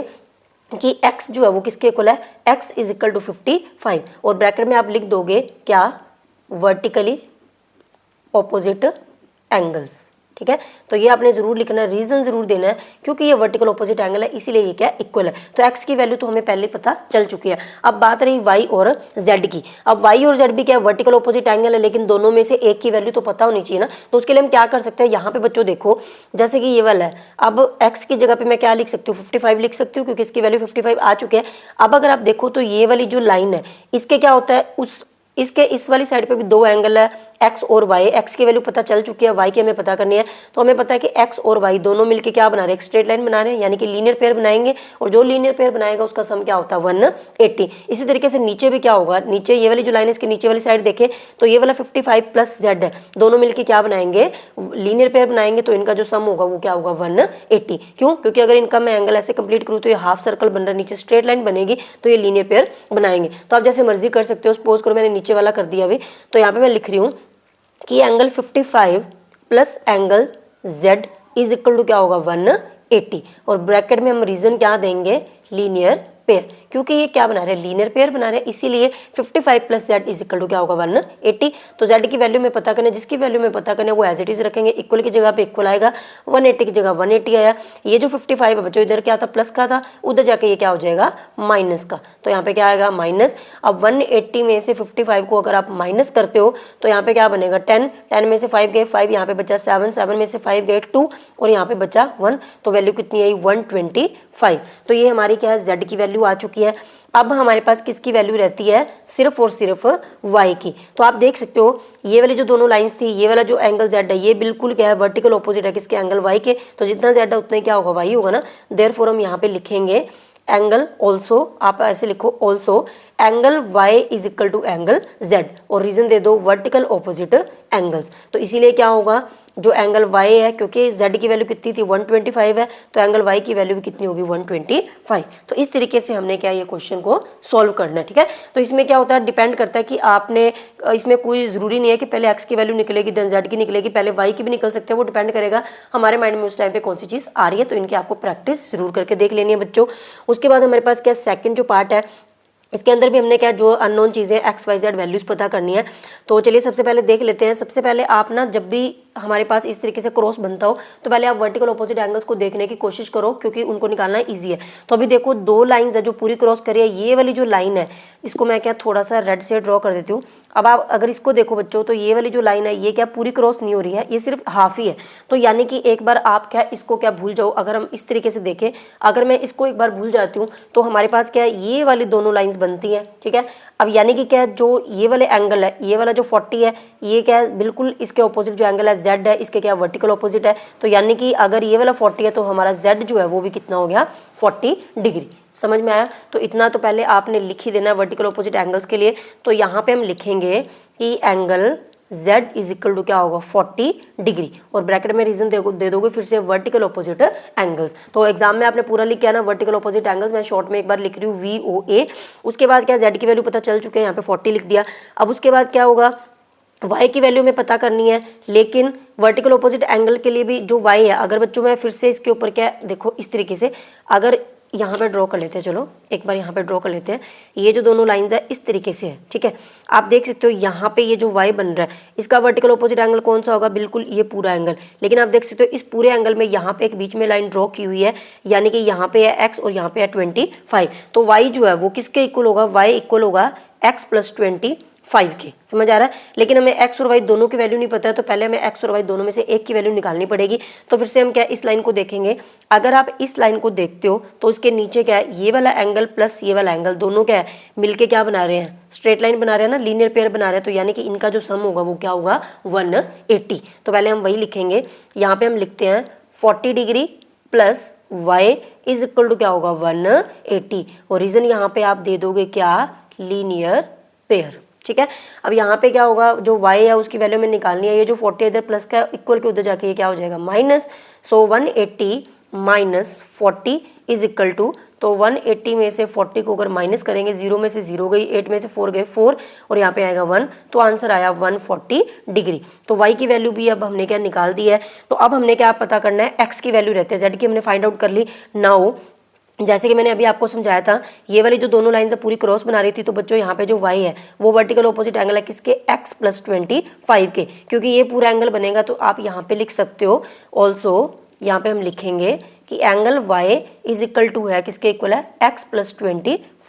Speaker 1: कि x जो है वो किसके इक्वल है, x इज इक्वल टू 55, और ब्रैकेट में आप लिख दोगे क्या, वर्टिकली ऑपोजिट एंगल्स। ठीक है, तो ये आपने जरूर लिखना है, रीजन जरूर देना है, क्योंकि ये वर्टिकल ऑपोजिट एंगल है इसीलिए ये क्या इक्वल है। तो x की वैल्यू तो हमें पहले पता चल चुकी है। अब बात रही y और z की। अब y और z भी क्या है, वर्टिकल ऑपोजिट एंगल है, लेकिन दोनों में से एक की वैल्यू तो पता होनी चाहिए ना। तो उसके लिए हम क्या कर सकते हैं, यहाँ पे बच्चों देखो, जैसे कि ये वाला है, अब x की जगह पे मैं क्या लिख सकती हूँ, 55 लिख सकती हूँ, क्योंकि इसकी वैल्यू 55 आ चुके हैं। अब अगर आप देखो तो ये वाली जो लाइन है, इसके क्या होता है, इसके इस वाली साइड पे भी दो एंगल है, x और y। x की वैल्यू पता चल चुकी है, y की हमें पता करनी है। तो हमें पता है कि x और y दोनों मिलके क्या बना रहे हैं, एक स्ट्रेट लाइन बना रहे हैं, यानी कि लीनियर पेयर बनाएंगे, और जो लीनियर पेयर बनाएगा उसका सम क्या होता है, 180। इसी तरीके से नीचे भी क्या होगा, नीचे ये वाली जो लाइन है इसके नीचे वाली साइड देखें तो ये वाला 55 प्लस z है, दोनों मिलके क्या बनाएंगे, लीनियर पेयर बनाएंगे, तो इनका जो सम होगा वो क्या होगा, 180। क्यों, क्योंकि अगर इनका मैं एंगल ऐसे कंप्लीट करूँ तो ये हाफ सर्कल बन रहा है, नीचे स्ट्रेट लाइन बनेगी, तो ये लीनियर पेयर बनाएंगे। तो आप जैसे मर्जी कर सकते हो, सपोज करो मैंने नीचे वाला कर दिया अभी, तो यहाँ पे मैं लिख रही हूँ कि angle 55 plus angle z is equal to क्या होगा, 180, और ब्रैकेट में हम रीजन क्या देंगे, लीनियर पेयर, क्योंकि ये क्या बना रहे हैं, लीनियर पेयर बना रहे हैं, इसीलिए 55 plus z is equal to क्या होगा, 180। तो z की वैल्यू में पता करना, जिसकी वैल्यू में पता करना वो एज इट इज रखेंगे, इक्वल की जगह पे इक्वल आएगा, 180 की जगह 180 आया। ये जो 55 है बच्चों, इधर क्या था, प्लस का था, उधर जाके ये क्या हो जाएगा, माइनस का, तो यहाँ पे क्या आएगा, माइनस। अब 180 में से 55 को अगर आप माइनस करते हो तो यहाँ पे क्या बनेगा, 10, 10 में से 5 गए 5, यहाँ पे बचा 7, 7 में से 5 गए 2, और यहाँ पे बचा 1, तो वैल्यू कितनी आई, 125। तो ये हमारी क्या है, z की वैल्यू आ चुकी है। अब हमारे पास किसकी वैल्यू रहती है, सिर्फ और सिर्फ y की। तो आप देख सकते हो ये वाली जो दोनों लाइंस थी, ये वाला जो एंगल z है ये बिल्कुल क्या है, वर्टिकल ऑपोजिट है किसके, एंगल y के, तो जितना z है उतना ही क्या होगा, y होगा ना। देयरफॉर हम यहाँ पे लिखेंगे एंगल ऑल्सो, आप ऐसे लिखो also angle y is equal to angle z, और रीजन दे दो वर्टिकल ऑपोजिट एंगल्स। तो इसीलिए क्या होगा, जो एंगल y है, क्योंकि z की वैल्यू कितनी थी, 125 है, तो एंगल y की वैल्यू भी कितनी होगी, 125। तो इस तरीके से हमने क्या ये क्वेश्चन को सॉल्व करना है। ठीक है, तो इसमें क्या होता है, डिपेंड करता है कि आपने, इसमें कोई जरूरी नहीं है कि पहले x की वैल्यू निकलेगी देन z की निकलेगी, पहले y की भी निकल सकते हैं, वो डिपेंड करेगा हमारे माइंड में उस टाइम पे कौन सी चीज़ आ रही है। तो इनकी आपको प्रैक्टिस जरूर करके देख लेनी है बच्चों। उसके बाद हमारे पास क्या सेकंड जो पार्ट है, इसके अंदर भी हमने क्या, जो अननोन चीज़ें एक्स वाई जेड वैल्यूज़ पता करनी है। तो चलिए सबसे पहले देख लेते हैं। सबसे पहले आप ना, जब भी हमारे पास इस तरीके से क्रॉस बनता हो तो पहले आप वर्टिकल ऑपोजिट एंगल्स को देखने की कोशिश करो, क्योंकि उनको निकालना ईजी है। तो अभी देखो दो लाइंस है जो पूरी क्रॉस करी है, ये वाली जो लाइन है इसको मैं क्या थोड़ा सा रेड से ड्रॉ कर देती हूँ। अब आप अगर इसको देखो बच्चों, तो ये वाली जो लाइन है ये क्या पूरी क्रॉस नहीं हो रही है, ये सिर्फ हाफ ही है। तो यानी कि एक बार आप क्या इसको क्या भूल जाओ, अगर हम इस तरीके से देखें, अगर मैं इसको एक बार भूल जाती हूँ तो हमारे पास क्या है, ये वाली दोनों लाइंस बनती हैं। ठीक है, अब यानी कि क्या है, जो ये वाले एंगल है, ये वाला जो 40 है, ये क्या है, बिल्कुल इसके ऑपोजिट जो एंगल है z है, इसके क्या वर्टिकल ऑपोजिट है। तो यानी कि अगर ये वाला 40 है तो हमारा z जो है वो भी कितना हो गया, 40 डिग्री। समझ में आया? तो इतना तो पहले आपने लिख ही देना है वर्टिकल ऑपोजिट एंगल्स के लिए। तो यहाँ पे हम लिखेंगे कि angle z is equal to क्या होगा, 40 डिग्री, और ब्रैकेट में रीजन दे दोगे फिर से वर्टिकल ऑपोजिट एंगल्स। तो एग्जाम में आपने पूरा लिख के आना वर्टिकल ऑपोजिट एंगल्स, मैं शॉर्ट में एक बार लिख रही हूँ VOA। उसके बाद क्या, z की वैल्यू पता चल चुके हैं, यहाँ पे 40 लिख दिया। अब उसके बाद क्या होगा, y की वैल्यू में पता करनी है, लेकिन वर्टिकल ऑपोजिट एंगल के लिए भी जो y है, अगर बच्चों मैं फिर से इसके ऊपर क्या देखो इस तरीके से, अगर यहाँ पे ड्रॉ कर लेते हैं, चलो एक बार यहाँ पे ड्रॉ कर लेते हैं, ये जो दोनों लाइंस है इस तरीके से है। ठीक है, आप देख सकते हो यहाँ पे ये जो y बन रहा है इसका वर्टिकल ऑपोजिट एंगल कौन सा होगा, बिल्कुल ये पूरा एंगल। लेकिन आप देख सकते हो इस पूरे एंगल में यहाँ पे एक बीच में लाइन ड्रॉ की हुई है, यानी कि यहाँ पे है x और यहाँ पे है 25। तो y जो है वो किसके इक्वल होगा, y इक्वल होगा x प्लस 25 के। समझ आ रहा है? लेकिन हमें x और y दोनों की वैल्यू नहीं पता है, तो पहले हमें x और y दोनों में से एक की वैल्यू निकालनी पड़ेगी। तो फिर से हम क्या इस लाइन को देखेंगे, अगर आप इस लाइन को देखते हो तो उसके नीचे क्या है, ये वाला एंगल प्लस ये वाला एंगल दोनों क्या है मिलके क्या बना रहे हैं, स्ट्रेट लाइन बना रहे हैं ना, लीनियर पेयर बना रहे हैं। तो यानी कि इनका जो सम होगा वो क्या होगा, 180। तो पहले हम वही लिखेंगे, यहाँ पे हम लिखते हैं 40 degree plus y is equal to क्या होगा, 180, और रीजन यहाँ पे आप दे दोगे क्या, लीनियर पेयर। ठीक है, अब यहाँ पे क्या होगा, जो y है उसकी वैल्यू में निकालनी है, ये जो 40 इधर प्लस का इक्वल के उधर जाके ये क्या हो जाएगा, minus. So 180 -40 is equal to, तो 180 में से 40 को अगर माइनस करेंगे, 0 में से 0 गई, 8 में से 4 गए 4 और यहाँ पे आएगा 1, तो आंसर आया 140 डिग्री। तो y की वैल्यू भी अब हमने क्या निकाल दी है। तो अब हमने क्या पता करना है, x की वैल्यू रहती है, z की हमने फाइंड आउट कर ली। नाउ जैसे कि मैंने अभी आपको समझाया था, ये वाली जो दोनों लाइन पूरी क्रॉस बना रही थी, तो बच्चों यहाँ पे जो y है वो वर्टिकल ऑपोजिट एंगल है किसके, x + 25 के, क्योंकि ये पूरा एंगल बनेगा। तो आप यहाँ पे लिख सकते हो ऑल्सो, यहाँ पे हम लिखेंगे कि angle y is equal to है किसके इक्वल है, x +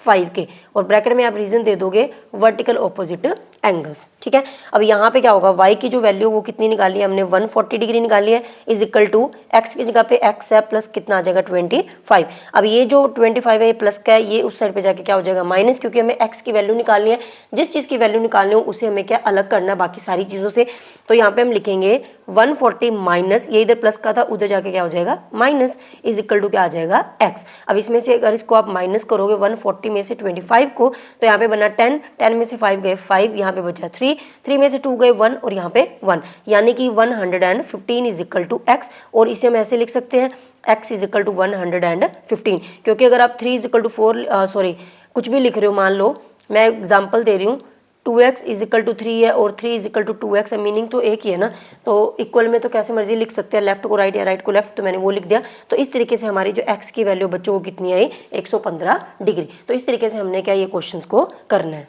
Speaker 1: 25 के, और ब्रैकेट में आप रीजन दे दोगे वर्टिकल ऑपोजिट एंगल्स। ठीक है, अब यहाँ पे क्या होगा, y की जो वैल्यू वो कितनी निकाली है हमने, 140 डिग्री निकाली है, इज इक्वल टू x की जगह पे x है प्लस कितना आ जाएगा 25। अब ये जो 25 है ये प्लस का है, ये उस साइड पे जाके क्या हो जाएगा माइनस, क्योंकि हमें x की वैल्यू निकालनी है। जिस चीज़ की वैल्यू निकालनी हो उसे हमें क्या अलग करना है बाकी सारी चीज़ों से। तो यहाँ पे हम लिखेंगे 140 माइनस, ये इधर प्लस का था उधर जाके क्या हो जाएगा माइनस, इज इक्वल टू क्या आ जाएगा x। अब इसमें से अगर इसको आप माइनस करोगे 140 में से 25 को, तो यहाँ पे बना 10, 10 में से 5 गए 5, यहाँ पे बचा 3, 3 में से 2 गए 1 और यहाँ पे 1, यानी कि 115 इज इक्वल टू x। और इसे हम ऐसे लिख सकते हैं x इज इक्वल टू 115, क्योंकि अगर आप 3 इज इक्वल टू 4 सॉरी कुछ भी लिख रहे हो, मान लो मैं एग्जाम्पल दे रही हूँ, 2x इज इक्वल टू 3 है और 3 इज इक्वल टू 2x है, मीनिंग तो एक ही है ना। तो इक्वल में तो कैसे मर्जी लिख सकते हैं, लेफ्ट को राइट या राइट को लेफ्ट, तो मैंने वो लिख दिया। तो इस तरीके से हमारी जो x की वैल्यू बच्चों वो कितनी आई, 115 डिग्री। तो इस तरीके से हमने क्या ये क्वेश्चंस को करना है।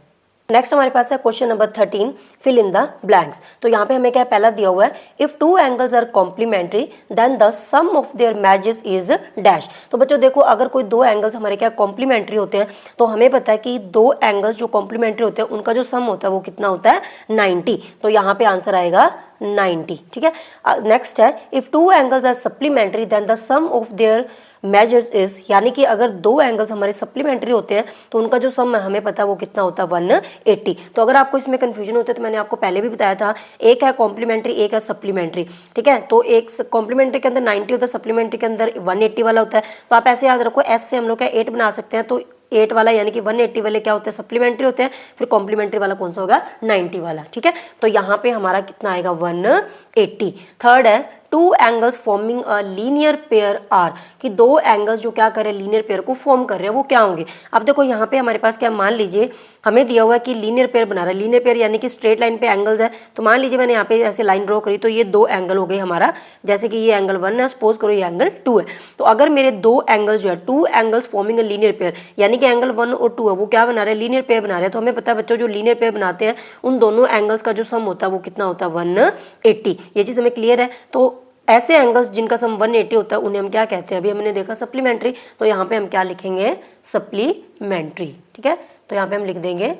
Speaker 1: नेक्स्ट हमारे पास है question number 13, fill in the blanks. तो यहाँ पे हमें क्या पहला दिया हुआ है, if two angles are complementary then the sum of their measures is dash. तो बच्चों देखो, अगर कोई दो एंगल्स हमारे क्या कॉम्प्लीमेंट्री होते हैं, तो हमें पता है कि दो एंगल्स जो कॉम्प्लीमेंट्री होते हैं उनका जो सम होता है वो कितना होता है 90। तो यहाँ पे आंसर आएगा 90। ठीक है, नेक्स्ट है if two angles are supplementary then the sum of their measures is, यानी कि अगर दो एंगल्स हमारे सप्लीमेंट्री होते हैं तो उनका जो सम है हमें पता है वो कितना होता है 180। तो अगर आपको इसमें कंफ्यूजन होता है तो मैंने आपको पहले भी बताया था, एक है कॉम्प्लीमेंट्री एक है सप्लीमेंट्री। ठीक है, तो एक कॉम्प्लीमेंट्री के अंदर 90 होता है, सप्लीमेंट्री के अंदर 180 वाला होता है। तो आप ऐसे याद रखो, एस से हम लोग क्या 8 बना सकते हैं, तो 8 वाला यानी कि 180 वाले क्या होते हैं सप्लीमेंट्री होते हैं, फिर कॉम्प्लीमेंट्री वाला कौन सा होगा 90 वाला। ठीक है, तो यहाँ पे हमारा कितना आएगा 180। थर्ड है two angles forming a linear pair are, कि दो एंगल्स जो क्या कर रहे हैं लीनियर पेयर को फॉर्म कर रहे हैं वो क्या होंगे। अब देखो यहाँ पे हमारे पास क्या, मान लीजिए हमें दिया हुआ है कि लीनियर पेयर बना रहा है, लीनियर पेयर यानी कि स्ट्रेट लाइन पे एंगल्स है। तो मान लीजिए मैंने यहाँ पे ऐसे लाइन ड्रॉ करी, तो ये दो एंगल हो गए हमारा, जैसे कि ये एंगल 1 है, सपोज करो ये एंगल 2 है। तो अगर मेरे दो एंगल्स जो है, two angles forming a linear pair, यानी कि एंगल 1 और 2 है वो क्या बना रहे हैं लीनियर पेयर बना रहे हैं। तो हमें पता है बच्चों जो लीनियर पेयर बनाते हैं उन दोनों एंगल्स का जो सम होता है वो कितना होता है 180। ये चीज़ हमें क्लियर है। तो ऐसे एंगल्स जिनका सम 180 होता है उन्हें हम क्या कहते हैं, अभी हमने देखा सप्लीमेंट्री। तो यहाँ पे हम क्या लिखेंगे सप्लीमेंट्री। ठीक है, तो यहाँ पे हम लिख देंगे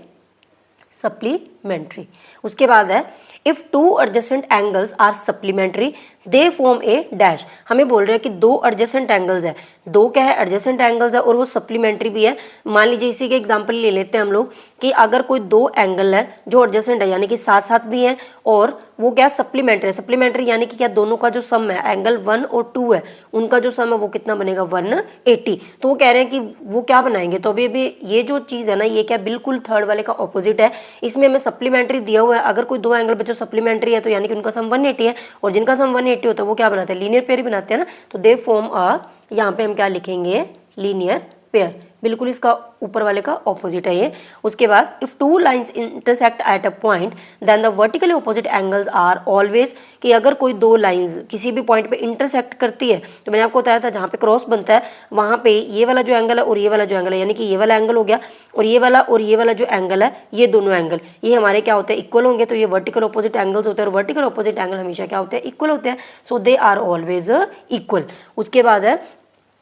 Speaker 1: सप्लीमेंट्री। उसके बाद है if two adjacent angles are supplementary they form a dash. हमें बोल रहे हैं कि दो एडजेसेंट एंगल्स है, दो क्या है एडजेसेंट एंगल्स है और वो सप्लीमेंट्री भी है। मान लीजिए इसी के एग्जांपल ले लेते हैं हम लोग कि अगर कोई दो एंगल है जो एडजेसेंट है यानी कि साथ साथ भी है और वो क्या सप्लीमेंट्री है। सप्लीमेंट्री यानी कि क्या दोनों का जो सम है एंगल 1 और 2 है उनका जो सम है वो कितना बनेगा 180। तो वो कह रहे हैं कि वो क्या बनाएंगे। तो अभी ये जो चीज़ है ना ये क्या बिल्कुल थर्ड वाले का ऑपोजिट है। इसमें हमें सप्लीमेंट्री दिया हुआ है, अगर कोई दो एंगल बच्चों सप्लीमेंट्री है तो यानी कि उनका सम 180 है और जिनका सम 180 होता है वो क्या बनाते हैं लीनियर पेयर ही बनाते हैं ना। तो दे फॉर्म अ, यहाँ पे हम क्या लिखेंगे लीनियर पेयर, बिल्कुल इसका ऊपर वाले का ऑपोजिट है ये। उसके बाद if two lines intersect at a point then the vertically opposite angles are always, कि अगर कोई दो लाइंस किसी भी पॉइंट पे इंटरसेक्ट करती है, तो मैंने आपको बताया था जहाँ पे क्रॉस बनता है वहाँ पे ये वाला जो एंगल है और ये वाला जो एंगल है, यानी कि ये वाला एंगल हो गया और ये वाला जो एंगल है, ये दोनों एंगल ये हमारे क्या होते हैं इक्वल होंगे। तो ये वर्टिकल ऑपोजिट एंगल्स होते हैं और वर्टिकल ऑपोजिट एंगल हमेशा क्या होते हैं इक्वल होते हैं। सो दे आर ऑलवेज इक्वल। उसके बाद है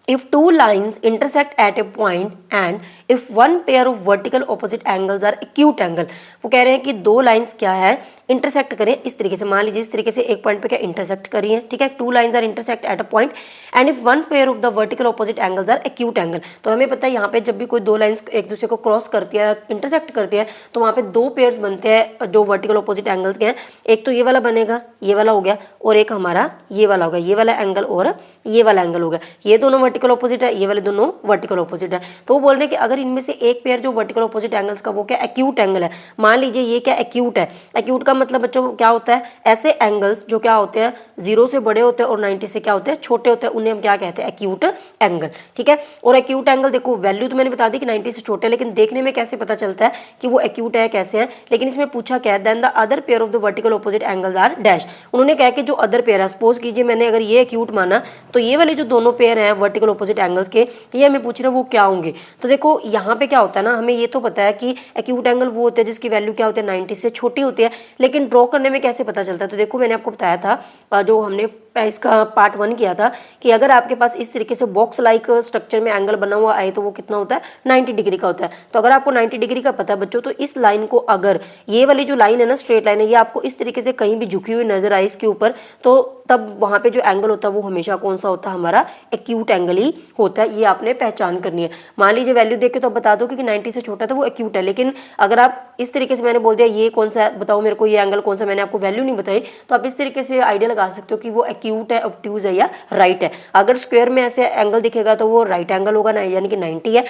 Speaker 1: if two lines intersect at a point and if one pair of vertical opposite angles are acute angle, वो कह रहे हैं कि दो लाइंस क्या है इंटरसेक्ट करें इस तरीके से। मान लीजिए इस तरीके से एक पॉइंट पे क्या इंटरसेक्ट करी है, ठीक है, two lines are intersect at a point and if one pair of the vertical opposite angles are acute angle. तो हमें पता है यहाँ पे जब भी कोई दो लाइंस एक दूसरे को क्रॉस करती है इंटरसेक्ट करती है तो वहाँ पे दो पेयर्स बनते हैं जो वर्टिकल ऑपोजिट एंगल्स के हैं। एक तो ये वाला बनेगा, ये वाला हो गया, और एक हमारा ये वाला होगा, ये वाला एंगल और ये वाला एंगल हो गया। ये दोनों वर्टिकल वर्टिकल ऑपोजिट है, ये वाले दोनों वर्टिकल ऑपोजिट है। तो वो बोल रहे हैं कि अगर इनमें से एक पेयर जो वर्टिकल ऑपोजिट एंगल्स का वो क्या एक्यूट एंगल है, मान लीजिए ये क्या एक्यूट है। एक्यूट का मतलब बच्चों क्या होता है, ऐसे एंगल्स जो क्या होते हैं 0 से बड़े होते हैं और 90 से क्या होते हैं छोटे होते हैं, उन्हें हम क्या कहते हैं एक्यूट एंगल। ठीक है, और एक्यूट एंगल देखो वैल्यू तो मैंने बता दी कि 90 से छोटे है, लेकिन देखने में कैसे पता चलता है कि वो एक्यूट है कैसे है। लेकिन इसमें पूछा क्या है, then the other pair of the vertical opposite angles are dash. उन्होंने कहा कि जो अदर पेयर है, सपोज कीजिए मैंने अगर ये एक्यूट माना तो ये वाले जो दोनों पेयर हैं वर्टिकल ऑपोजिट एंगल्स के, ये हमें पूछ रहे हैं वो क्या होंगे। तो देखो यहाँ पे क्या होता है ना, हमें ये तो पता है कि एक्यूट एंगल वो होते हैं जिसकी वैल्यू क्या होती है 90 से छोटी होती है, लेकिन ड्रॉ करने में कैसे पता चलता है। तो देखो मैंने आपको बताया था जो हमने इसका पार्ट 1 किया था कि अगर आपके पास इस तरीके से बॉक्स लाइक स्ट्रक्चर में एंगल बना हुआ आए तो वो कितना होता है 90 डिग्री का होता है। तो अगर आपको 90 डिग्री का पता है बच्चों, तो इस लाइन को अगर ये वाली जो लाइन है ना स्ट्रेट लाइन है, ये आपको इस तरीके से कहीं भी झुकी हुई नजर आए इसके ऊपर, तो तब वहां पे जो एंगल होता है वो हमेशा कौन सा होता है, हमारा एक्यूट एंगल ही होता है। ये आपने पहचान करनी है। मान लीजिए वैल्यू देख के तो बता दो कि 90 से छोटा था वो एक्यूट है, लेकिन अगर आप इस तरीके से मैंने बोल दिया ये कौन सा है बताओ मेरे को, ये एंगल कौन सा, मैंने आपको वैल्यू नहीं बताई, तो आप इस तरीके से आइडिया लगा सकते हो कि वो एक्यूट है, ऑब्ट्यूज है या राइट है। अगर स्क्वायर में ऐसे एंगल दिखेगा तो वो राइट एंगल होगा ना, यानी कि 90 है।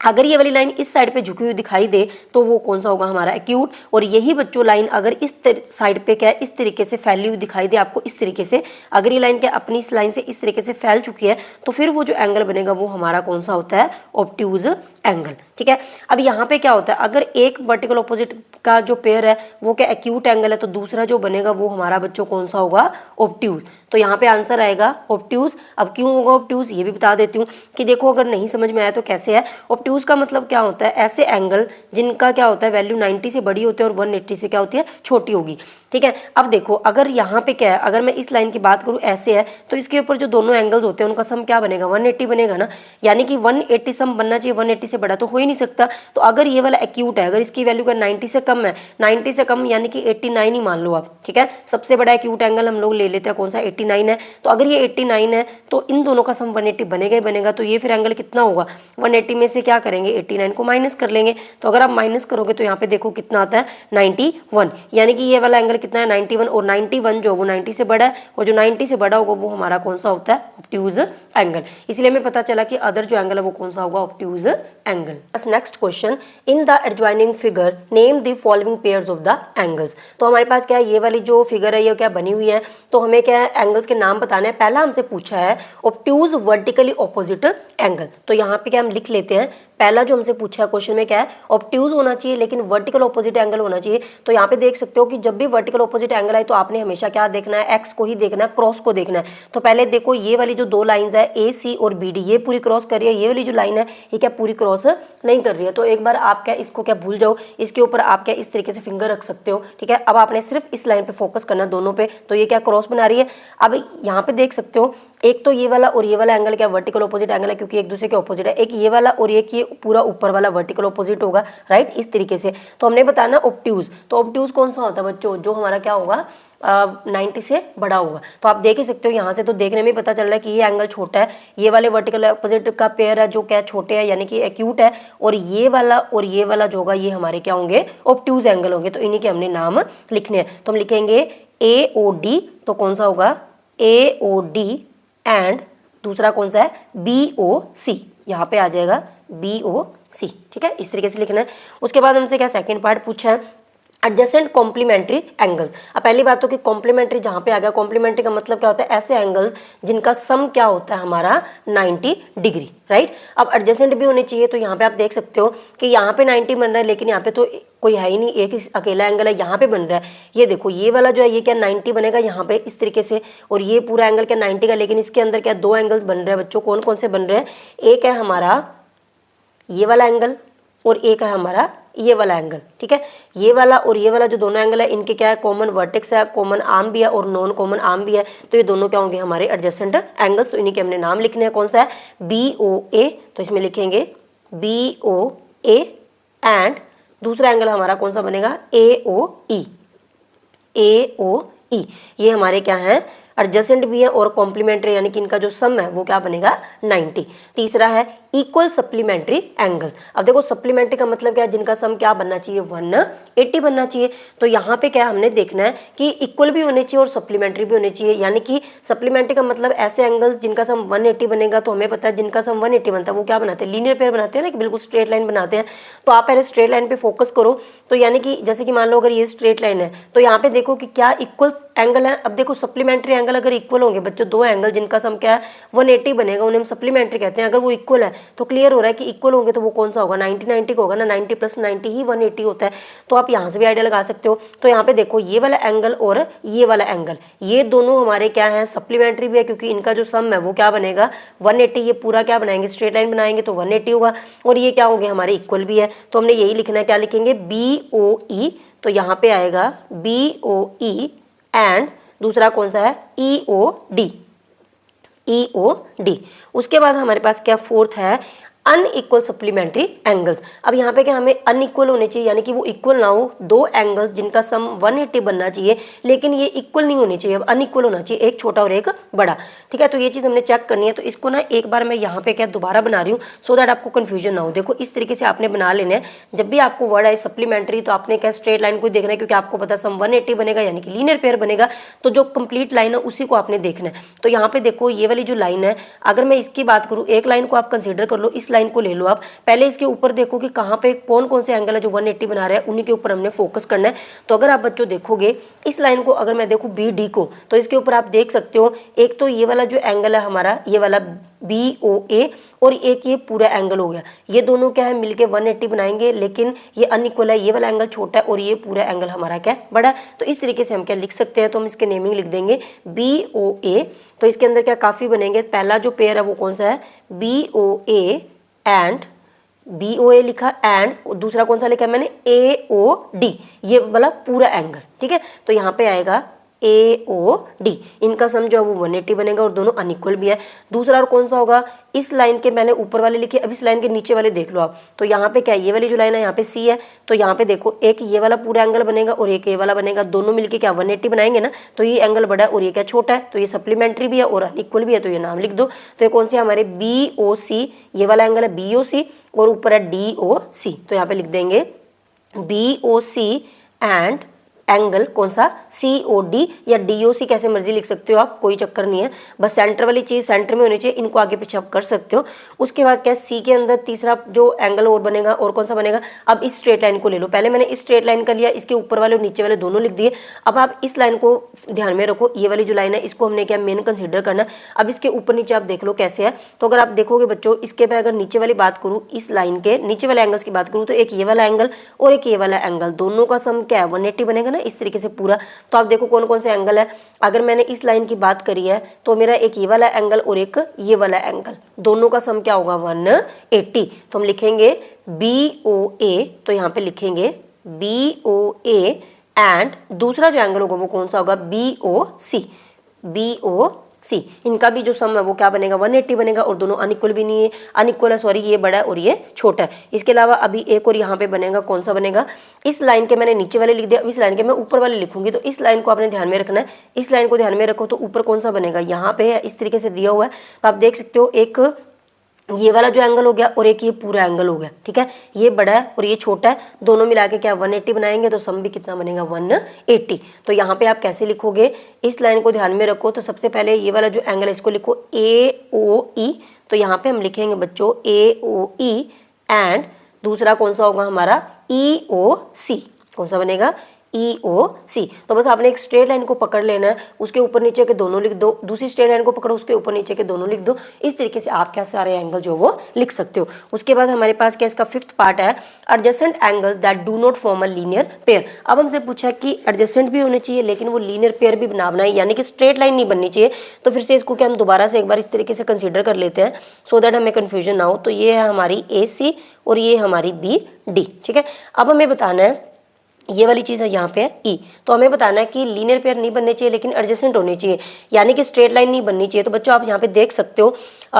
Speaker 1: अगर ये वाली लाइन इस साइड पे झुकी हुई दिखाई दे तो वो कौन सा होगा, हमारा एक्यूट। और यही बच्चों लाइन अगर इस साइड पे क्या है इस तरीके से फैली हुई दिखाई दे आपको इस तरीके से, अगर ये लाइन क्या अपनी इस लाइन से इस तरीके से फैल चुकी है, तो फिर वो जो एंगल बनेगा वो हमारा कौन सा होता है, ऑब्ट्यूज एंगल। ठीक है, अब यहाँ पे क्या होता है, अगर एक वर्टिकल ऑपोजिट का जो पेयर है वो क्या एक्यूट एंगल है, तो दूसरा जो बनेगा वो हमारा बच्चों कौन सा होगा, ऑब्ट्यूज। तो यहाँ पे आंसर आएगा ऑब्ट्यूज। अब क्यों होगा ऑब्ट्यूज ये भी बता देती हूँ कि देखो अगर नहीं समझ में आया तो कैसे है। ऑब्ट्यूज का मतलब क्या होता है, ऐसे एंगल जिनका क्या होता है वैल्यू 90 से बड़ी होती है और 180 से क्या होती है छोटी होगी। ठीक है, अब देखो अगर यहाँ पे क्या है, अगर मैं इस लाइन की बात करूँ ऐसे है, तो इसके ऊपर जो दोनों एंगल्स होते हैं उनका सम क्या बनेगा, 180 बनेगा ना, यानी कि 180 सम बनना चाहिए, 180 से बड़ा तो हो ही नहीं सकता। तो अगर ये वाला एक्यूट है, अगर इसकी वैल्यू का 90 से कम है, 90 से कम यानी कि 89 ही मान लो आप। ठीक है, सबसे बड़ा एक्यूट एंगल हम लोग ले लेते हैं कौन सा, 89 है। तो अगर ये 89 है तो इन दोनों का सम 180 बनेगा ही बनेगा। तो ये फिर एंगल कितना होगा, 180 में से क्या करेंगे 89 को माइनस कर लेंगे। तो अगर आप माइनस करोगे तो यहाँ पे देखो कितना आता है 91, यानी कि ये वाला एंगल कितना है 91, और 91 जो वो 90 से बड़ा है, और जो 90 से बड़ा होगा वो हमारा कौन सा होता है, ऑब्ट्यूज एंगल। इसलिए हमें पता चला कि अदर जो एंगल है वो कौन सा होगा, obtuse angle. Next question, in the adjoining figure name the following pairs of the angles. तो हमारे पास क्या है, ये वाली जो फिगर है ये क्या बनी हुई है, तो हमें क्या है एंगल्स के नाम बताने हैं। पहला हमसे पूछा है ऑब्ट्यूज वर्टिकली ऑपोजिट एंगल। तो यहाँ पे क्या हम लिख लेते हैं, पहला जो हमसे पूछा है क्वेश्चन में क्या है, ऑब्ट्यूज होना चाहिए लेकिन वर्टिकल ऑपोजिट एंगल होना चाहिए। तो यहाँ पे देख सकते हो कि जब भी वर्टिकल ऑपोजिट एंगल आए तो आपने हमेशा क्या देखना है, एक्स को ही देखना है, क्रॉस को देखना है। तो पहले देखो ये वाली जो दो लाइंस है ए सी और बी डी, ये पूरी क्रॉस कर रही है, ये वाली जो लाइन है ये क्या पूरी क्रॉस नहीं कर रही है। तो एक बार आप क्या इसको क्या भूल जाओ, इसके ऊपर आप क्या इस तरीके से फिंगर रख सकते हो। ठीक है, अब आपने सिर्फ इस लाइन पे फोकस करना दोनों पे, तो ये क्या क्रॉस बना रही है। अब यहाँ पे देख सकते हो एक तो ये वाला और ये वाला एंगल क्या वर्टिकल ऑपोजिट एंगल है, क्योंकि एक दूसरे के ऑपोजिट है। एक ये वाला और एक ये पूरा ऊपर वाला वर्टिकल ऑपोजिट होगा, राइट, इस तरीके से। तो हमने बताना ऑब्ट्यूज, तो ऑब्ट्यूज कौन सा होता है बच्चों, जो हमारा क्या होगा 90 से बड़ा होगा। तो आप देख ही सकते हो यहाँ से, तो देखने में पता चल रहा है कि ये एंगल छोटा है, ये वाले वर्टिकल ऑपोजिट का पेयर है जो क्या छोटे है यानी कि एक्यूट है, और ये वाला जो होगा ये हमारे क्या होंगे, ऑब्ट्यूज एंगल होंगे। तो इन्हीं के हमने नाम लिखने हैं। तो हम लिखेंगे AOD, तो कौन सा होगा AOD, एंड दूसरा कौन सा है BOC, यहाँ पे आ जाएगा BOC। ठीक है, इस तरीके से लिखना है। उसके बाद हमसे क्या सेकंड पार्ट पूछा है, एडजेसेंट कॉम्प्लीमेंट्री एंगल्स। अब पहली बात तो कि कॉम्प्लीमेंट्री जहाँ पे आ गया, कॉम्प्लीमेंट्री का मतलब क्या होता है, ऐसे एंगल्स जिनका सम क्या होता है हमारा 90 डिग्री, राइट। अब एडजेसेंट भी होने चाहिए, तो यहाँ पे आप देख सकते हो कि यहाँ पे 90 बन रहा है, लेकिन यहाँ पे तो कोई है ही नहीं, एक ही अकेला एंगल है यहाँ पे बन रहा है। ये देखो ये वाला जो है ये क्या 90 बनेगा यहाँ पे इस तरीके से, और ये पूरा एंगल क्या 90 का, लेकिन इसके अंदर क्या दो एंगल्स बन रहे हैं बच्चों। कौन कौन से बन रहे हैं, एक है हमारा ये वाला एंगल और एक है हमारा ये वाला एंगल। ठीक है, ये वाला और ये वाला जो दोनों एंगल है इनके क्या है, कॉमन वर्टेक्स है, कॉमन आर्म भी है और नॉन कॉमन आर्म भी है। तो ये दोनों क्या होंगे, हमारे एडजेसेंट एंगल्स। तो इन्हीं के हमने नाम लिखने हैं। कौन सा है, BOA, तो इसमें लिखेंगे BOA, एंड दूसरा एंगल हमारा कौन सा बनेगा, AOE। ये हमारे क्या है, एडजेसेंट भी है और कॉम्प्लीमेंट्री, यानी कि इनका जो सम है वो क्या बनेगा 90। तीसरा है इक्वल सप्लीमेंट्री एंगल्स। अब देखो सप्लीमेंट्री का मतलब क्या है, जिनका सम क्या बनना चाहिए 180 बनना चाहिए। तो यहाँ पे क्या हमने देखना है कि इक्वल भी होने चाहिए और सप्लीमेंट्री भी होने चाहिए, यानी कि सप्लीमेंट्री का मतलब ऐसे एंगल्स जिनका सम 180 बनेगा। तो हमें पता है जिनका सम 180 बनता है वो क्या बनाते हैं, लीनियर पेयर बनाते हैं ना, कि बिल्कुल स्ट्रेट लाइन बनाते हैं। तो आप पहले स्ट्रेट लाइन पे फोकस करो। तो यानी कि जैसे कि मान लो अगर ये स्ट्रेट लाइन है तो यहाँ पे देखो कि क्या इक्वल एंगल है। अब देखो सप्लीमेंट्री एंगल अगर इक्वल होंगे बच्चों, दो एंगल जिनका सम क्या है 180 बनेगा, उन्हें हम सप्लीमेंट्री कहते हैं। अगर वो इक्वल है तो क्लियर हो रहा है कि इक्वल होंगे तो वो कौन सा होगा, 90 का होगा ना, 90 + 90 ही 180 होता है। तो आप यहाँ से भी आइडिया लगा सकते हो। तो यहाँ पे देखो ये वाला एंगल और ये वाला एंगल, ये दोनों हमारे क्या है, सप्लीमेंट्री भी है, क्योंकि इनका जो सम है वो क्या बनेगा 180। ये पूरा क्या बनाएंगे, स्ट्रेट लाइन बनाएंगे तो 180 होगा, और ये क्या होंगे हमारे इक्वल भी है। तो हमने यही लिखना है, क्या लिखेंगे, BOE। तो यहाँ पे आएगा BOE एंड दूसरा कौन सा है, EOD। उसके बाद हमारे पास क्या फोर्थ है, अनइक्वल सप्लीमेंट्री एंगल्स। अब यहाँ पे क्या हमें अनइक्वल होने चाहिए, यानी कि वो इक्वल ना हो, दो एंगल्स जिनका सम 180 बनना चाहिए लेकिन ये इक्वल नहीं होनी चाहिए, अब अनइक्वल होना चाहिए, एक छोटा और एक बड़ा। ठीक है, तो ये चीज़ हमने चेक करनी है। तो इसको ना एक बार मैं यहाँ पे क्या दोबारा बना रही हूँ सो दैट आपको कन्फ्यूजन ना हो। देखो इस तरीके से आपने बना लेना है। जब भी आपको वर्ड आए सप्लीमेंट्री तो आपने क्या स्ट्रेट लाइन को देखना है, क्योंकि आपको पता सम 180 बनेगा यानी कि लीनियर पेयर बनेगा। तो जो कंप्लीट लाइन है उसी को आपने देखना है। तो यहाँ पे देखो ये वाली जो लाइन है, अगर मैं इसकी बात करूँ, एक लाइन को आप कंसिडर कर लो, इस लाइन को ले लो आप। पहले इसके ऊपर देखो कि कहाँ पे कौन कौन से एंगल है जो 180 बना रहे हैं, उन्हीं के ऊपर हमने फोकस करना है। तो अगर आप बच्चों देखोगे इस लाइन को, अगर मैं देखूँ BD को, तो इसके ऊपर आप देख सकते हो एक तो ये वाला जो एंगल है हमारा, ये वाला BOA, और एक ये पूरा एंगल हो गया। ये दोनों क्या है मिलके 180 बनाएंगे, लेकिन ये अनइक्वल है, ये वाला एंगल छोटा है और ये पूरा एंगल हमारा क्या है बड़ा है। तो इस तरीके से हम क्या लिख सकते हैं, तो हम इसके नेमिंग लिख देंगे BOA। तो इसके अंदर क्या काफ़ी बनेंगे, पहला जो पेयर है वो कौन सा है, BOA एंड BOA लिखा, एंड दूसरा कौन सा लिखा मैंने, AOD, ये वाला पूरा एंगल। ठीक है, तो यहाँ पे आएगा AOD, इनका सम जो है वो 180 बनेगा और दोनों अनइक्वल भी है। दूसरा और कौन सा होगा, इस लाइन के मैंने ऊपर वाले लिखे, अब इस लाइन के नीचे वाले देख लो आप। तो यहाँ पे क्या है, ये वाली जो लाइन है यहाँ पे C है, तो यहाँ पे देखो एक ये वाला पूरा एंगल बनेगा और एक ये वाला बनेगा, दोनों मिलके क्या 180 बनाएंगे ना। तो ये एंगल बड़ा है और ये क्या छोटा है, तो ये सप्लीमेंट्री भी है और अनइक्वल भी है, तो ये नाम लिख दो। तो ये कौन से हमारे BOC, ये वाला एंगल है BOC, और ऊपर है DOC। तो यहाँ पे लिख देंगे BOC एंड एंगल कौन सा, COD या DOC, कैसे मर्जी लिख सकते हो आप, कोई चक्कर नहीं है, बस सेंटर वाली चीज़ सेंटर में होनी चाहिए। इनको आगे पीछे आप कर सकते हो। उसके बाद क्या, C के अंदर तीसरा जो एंगल और बनेगा, और कौन सा बनेगा, अब इस स्ट्रेट लाइन को ले लो। पहले मैंने इस स्ट्रेट लाइन का लिया, इसके ऊपर वाले और नीचे वाले दोनों लिख दिए। अब आप इस लाइन को ध्यान में रखो, ये वाली जो लाइन है इसको हमने क्या मेन कंसिडर करना। अब इसके ऊपर नीचे आप देख लो कैसे है। तो अगर आप देखोगे बच्चों, इसके मैं अगर नीचे वाली बात करूँ, इस लाइन के नीचे वाले एंगल्स की बात करूँ, तो एक ये वाला एंगल और एक ये वाला एंगल, दोनों का सम क्या है 180 बनेगा ना, इस तरीके से पूरा। तो आप देखो कौन कौन से एंगल है। अगर मैंने इस लाइन की बात करी है तो मेरा एक ये वाला एंगल और एक ये वाला एंगल, दोनों का सम क्या होगा 180। तो हम लिखेंगे BOA, तो यहाँ पे लिखेंगे BOA एंड दूसरा जो एंगल होगा वो कौन सा होगा, BOC। इनका भी जो सम है वो क्या बनेगा 180 बनेगा, और दोनों अनइक्वल भी नहीं है, अनइक्वल है सॉरी, ये बड़ा है और ये छोटा है। इसके अलावा अभी एक और यहाँ पे बनेगा, कौन सा बनेगा, इस लाइन के मैंने नीचे वाले लिख दिया, अब इस लाइन के मैं ऊपर वाले लिखूंगी। तो इस लाइन को आपने ध्यान में रखना है, इस लाइन को ध्यान में रखो। तो ऊपर कौन सा बनेगा, यहाँ पे है, इस तरीके से दिया हुआ है। तो आप देख सकते हो एक ये वाला जो एंगल हो गया और एक ये पूरा एंगल हो गया। ठीक है, ये बड़ा है और ये छोटा है, दोनों मिला के क्या 180 बनाएंगे, तो सम भी कितना बनेगा 180। तो यहाँ पे आप कैसे लिखोगे, इस लाइन को ध्यान में रखो। तो सबसे पहले ये वाला जो एंगल है इसको लिखो AOE। तो यहाँ पे हम लिखेंगे बच्चों AOE एंड दूसरा कौन सा होगा हमारा EOC। कौन सा बनेगा, EOC। तो बस आपने एक स्ट्रेट लाइन को पकड़ लेना है, उसके ऊपर नीचे के दोनों लिख दो, दूसरी स्ट्रेट लाइन को पकड़ो, उसके ऊपर नीचे के दोनों लिख दो। इस तरीके से आप क्या सारे एंगल जो वो लिख सकते हो। उसके बाद हमारे पास क्या इसका फिफ्थ पार्ट है, adjacent angles that do not form a linear pair. अब हमसे पूछा कि एडजेसेंट भी होने चाहिए लेकिन वो लीनियर पेयर भी बनाना है, यानी कि स्ट्रेट लाइन नहीं बननी चाहिए। तो फिर से इसको क्या हम दोबारा से एक बार इस तरीके से कंसिडर कर लेते हैं सो दैट हमें कन्फ्यूजन ना हो। तो ये है हमारी AC और ये हमारी BD। ठीक है, अब हमें बताना है, ये वाली चीज़ है यहाँ पे है E। तो हमें बताना है कि लीनियर पेयर नहीं बनने चाहिए लेकिन एडजेसेंट होने चाहिए, यानी कि स्ट्रेट लाइन नहीं बननी चाहिए। तो बच्चों आप यहाँ पे देख सकते हो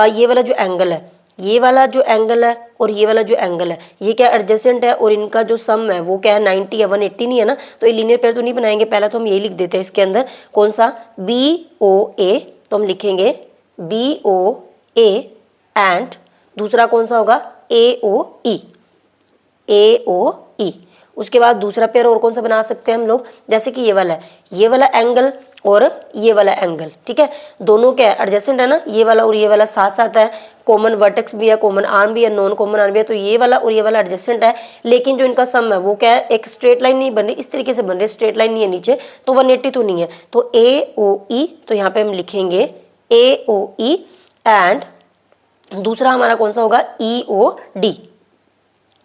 Speaker 1: ये वाला जो एंगल है, ये वाला जो एंगल है और ये वाला जो एंगल है, ये क्या एडजेसेंट है और इनका जो सम है वो क्या है 90 या 180 नहीं है ना। तो ये लीनियर पेयर तो नहीं बनाएंगे। पहला तो हम यही लिख देते हैं इसके अंदर, कौन सा BOA। तो हम लिखेंगे BOA एंड दूसरा कौन सा होगा, AOE, AOE। उसके बाद दूसरा पेयर और कौन सा बना सकते हैं हम लोग, जैसे कि ये वाला एंगल और ये वाला एंगल, ठीक है, दोनों क्या है, एडजेसेंट है ना, ये वाला और ये वाला साथ साथ है, कॉमन वर्टेक्स भी है, कॉमन आर्म भी है, नॉन कॉमन आर्म भी है, तो ये वाला और ये वाला एडजेसेंट है, लेकिन जो इनका सम है वो क्या है, एक स्ट्रेट लाइन नहीं बन रही, इस तरीके से बन रही है, स्ट्रेट लाइन नहीं है नीचे, तो 180 तो नहीं है, तो AOE, तो यहाँ पे हम लिखेंगे AOE, एंड दूसरा हमारा कौन सा होगा, EOD,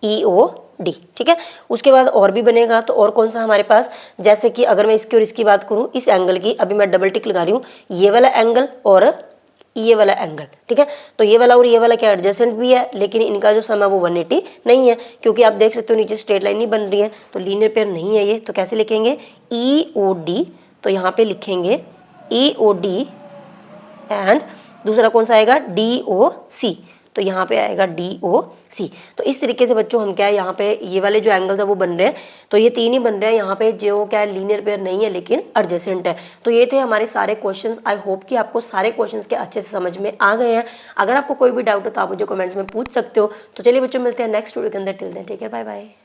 Speaker 1: EOD, ठीक है। उसके बाद और भी बनेगा, तो और कौन सा हमारे पास, जैसे कि अगर मैं इसकी और इसकी बात करूं, इस एंगल की, अभी मैं डबल टिक लगा रही हूँ, ये वाला एंगल और ये वाला एंगल, ठीक है, तो ये वाला और ये वाला क्या एडजेसेंट भी है, लेकिन इनका जो सम है वो 180 नहीं है, क्योंकि आप देख सकते हो नीचे स्ट्रेट लाइन नहीं बन रही है, तो लीनियर पेयर नहीं है ये, तो कैसे लिखेंगे, EOD, तो यहाँ पे लिखेंगे EOD, एंड दूसरा कौन सा आएगा, DOC, तो यहाँ पे आएगा DOC। तो इस तरीके से बच्चों हम क्या है, यहाँ पे ये वाले जो एंगल्स है वो बन रहे हैं, तो ये 3 ही बन रहे हैं, यहाँ पे जो क्या है, लीनियर पेयर नहीं है लेकिन एडजेसेंट है। तो ये थे हमारे सारे क्वेश्चंस। आई होप कि आपको सारे क्वेश्चंस के अच्छे से समझ में आ गए हैं। अगर आपको कोई भी डाउट हो तो आप मुझे कमेंट्स में पूछ सकते हो। तो चलिए बच्चों, मिलते हैं नेक्स्ट वीडियो के अंदर। Till then take care, bye bye.